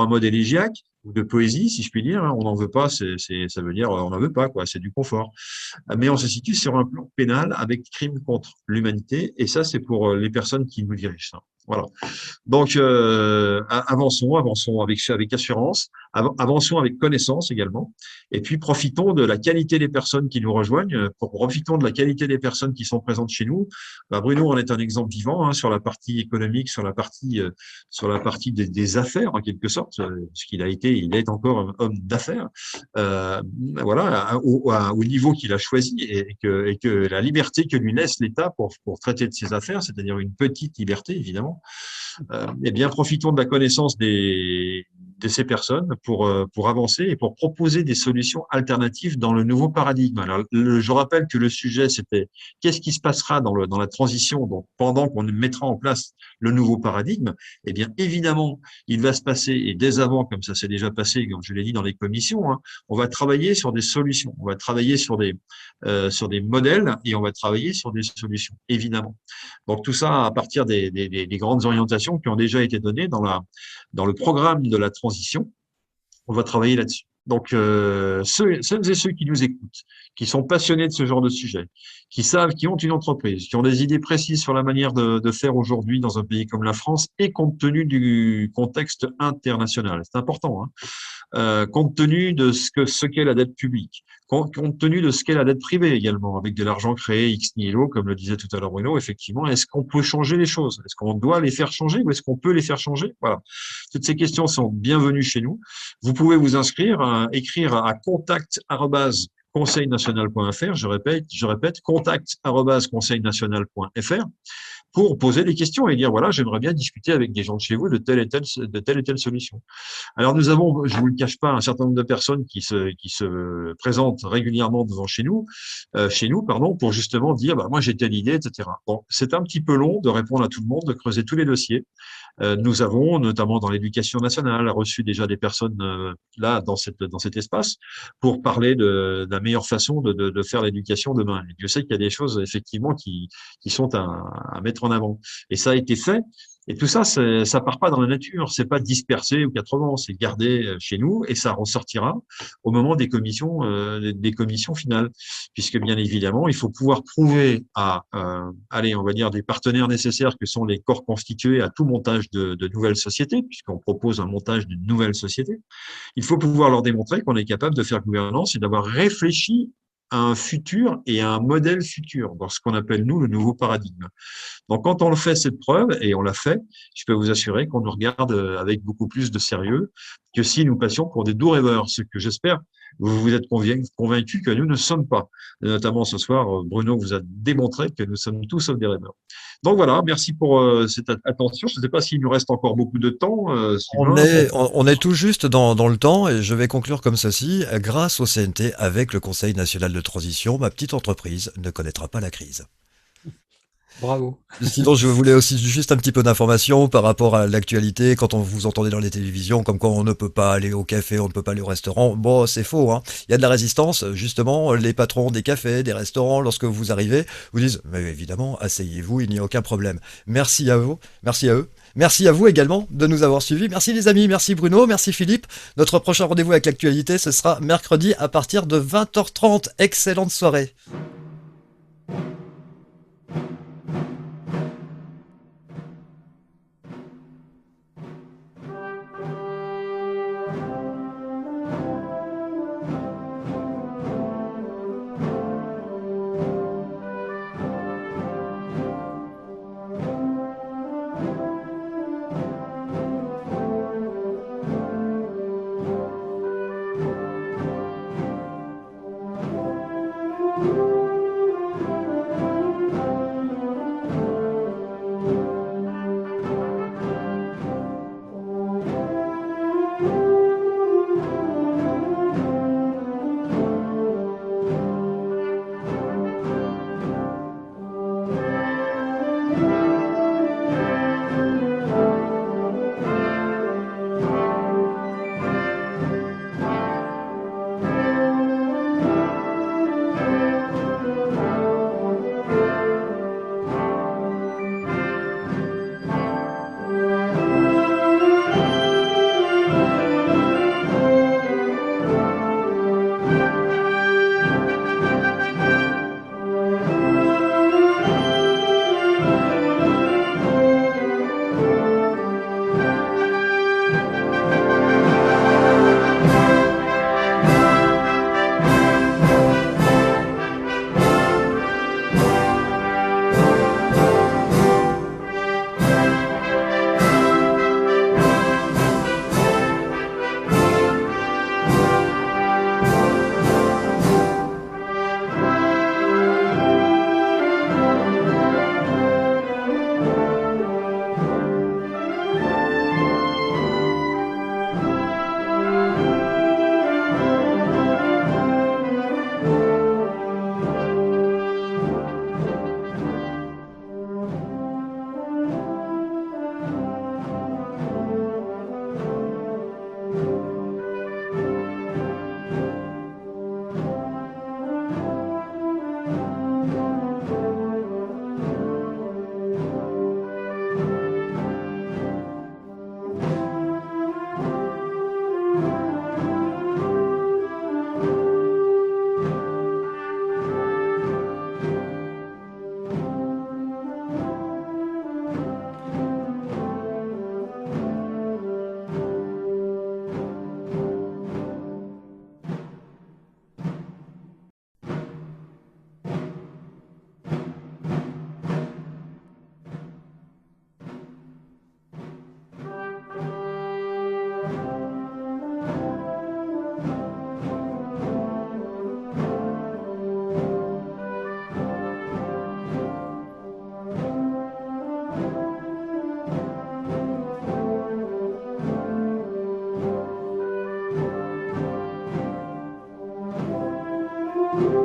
mode élégiaque ou de poésie, si je puis dire, hein. On n'en veut pas, ça veut dire on n'en veut pas, quoi. C'est du confort. Mais on se situe sur un plan pénal avec crime contre l'humanité. Et ça, c'est pour les personnes qui nous dirigent, ça. Voilà. Donc, avançons avec assurance, avançons avec connaissance également, et puis profitons de la qualité des personnes qui nous rejoignent, profitons de la qualité des personnes qui sont présentes chez nous. Bruno en est un exemple vivant, hein, sur la partie économique, sur la partie des affaires en quelque sorte, parce il est encore un homme d'affaires, voilà, au niveau qu'il a choisi, et que la liberté que lui laisse l'État pour traiter de ses affaires, c'est-à-dire une petite liberté évidemment. Eh bien, profitons de la connaissance de ces personnes pour avancer et pour proposer des solutions alternatives dans le nouveau paradigme. Alors, je rappelle que le sujet, c'était qu'est-ce qui se passera dans la transition, donc pendant qu'on mettra en place le nouveau paradigme. Eh bien, évidemment, il va se passer, et dès avant, comme ça s'est déjà passé, comme je l'ai dit dans les commissions, hein, on va travailler sur des solutions, on va travailler sur des modèles et on va travailler sur des solutions, évidemment. Donc, tout ça à partir des grandes orientations qui ont déjà été données dans le programme de la transition. On va travailler là-dessus. Donc, celles et ceux qui nous écoutent, qui sont passionnés de ce genre de sujet, qui savent, qui ont une entreprise, qui ont des idées précises sur la manière de faire aujourd'hui dans un pays comme la France, et compte tenu du contexte international, c'est important, hein, compte tenu de ce qu'est la dette publique, compte tenu de ce qu'est la dette privée également, avec de l'argent créé ex nihilo, comme le disait tout à l'heure Bruno, effectivement, est-ce qu'on peut changer les choses? Est-ce qu'on doit les faire changer ou est-ce qu'on peut les faire changer? Voilà. Toutes ces questions sont bienvenues chez nous. Vous pouvez vous inscrire, écrire à contact@conseilnational.fr, je répète, contact@conseilnational.fr, pour poser des questions et dire, voilà, j'aimerais bien discuter avec des gens de chez vous de telle et telle solution. Alors, nous avons, je vous le cache pas, un certain nombre de personnes qui se présentent régulièrement devant chez nous, pour justement dire, moi, j'ai telle idée, etc. Bon, c'est un petit peu long de répondre à tout le monde, de creuser tous les dossiers. Nous avons, notamment dans l'éducation nationale, reçu déjà des personnes là, dans cet espace, pour parler de la meilleure façon de faire l'éducation demain. Et Dieu sait qu'il y a des choses, effectivement, qui sont à mettre en avant. Et ça a été fait. Et tout ça, ça part pas dans la nature, c'est pas dispersé ou 80, c'est gardé chez nous et ça ressortira au moment des commissions finales, puisque bien évidemment, il faut pouvoir prouver on va dire des partenaires nécessaires que sont les corps constitués à tout montage de nouvelles sociétés, puisqu'on propose un montage d'une nouvelle société. Il faut pouvoir leur démontrer qu'on est capable de faire gouvernance et d'avoir réfléchi à un futur et à un modèle futur dans ce qu'on appelle, nous, le nouveau paradigme. Donc, quand on le fait cette preuve, et on l'a fait, je peux vous assurer qu'on nous regarde avec beaucoup plus de sérieux que si nous passions pour des doux rêveurs, ce que j'espère vous êtes convaincus que nous ne sommes pas. Et notamment ce soir, Bruno vous a démontré que nous sommes tous sauf des rêveurs. Donc voilà, merci pour cette attention. Je ne sais pas s'il nous reste encore beaucoup de temps. On est tout juste dans le temps et je vais conclure comme ceci. Grâce au CNT, avec le Conseil national de transition, ma petite entreprise ne connaîtra pas la crise. Bravo. Sinon, je voulais aussi juste un petit peu d'informations par rapport à l'actualité. Quand on vous entendait dans les télévisions, comme quoi on ne peut pas aller au café, on ne peut pas aller au restaurant. Bon, c'est faux, hein. Il y a de la résistance. Justement, les patrons des cafés, des restaurants, lorsque vous arrivez, vous disent, mais évidemment, asseyez-vous, il n'y a aucun problème. Merci à vous, merci à eux. Merci à vous également de nous avoir suivis. Merci les amis, merci Bruno, merci Philippe. Notre prochain rendez-vous avec l'actualité, ce sera mercredi à partir de 20h30. Excellente soirée. Thank you.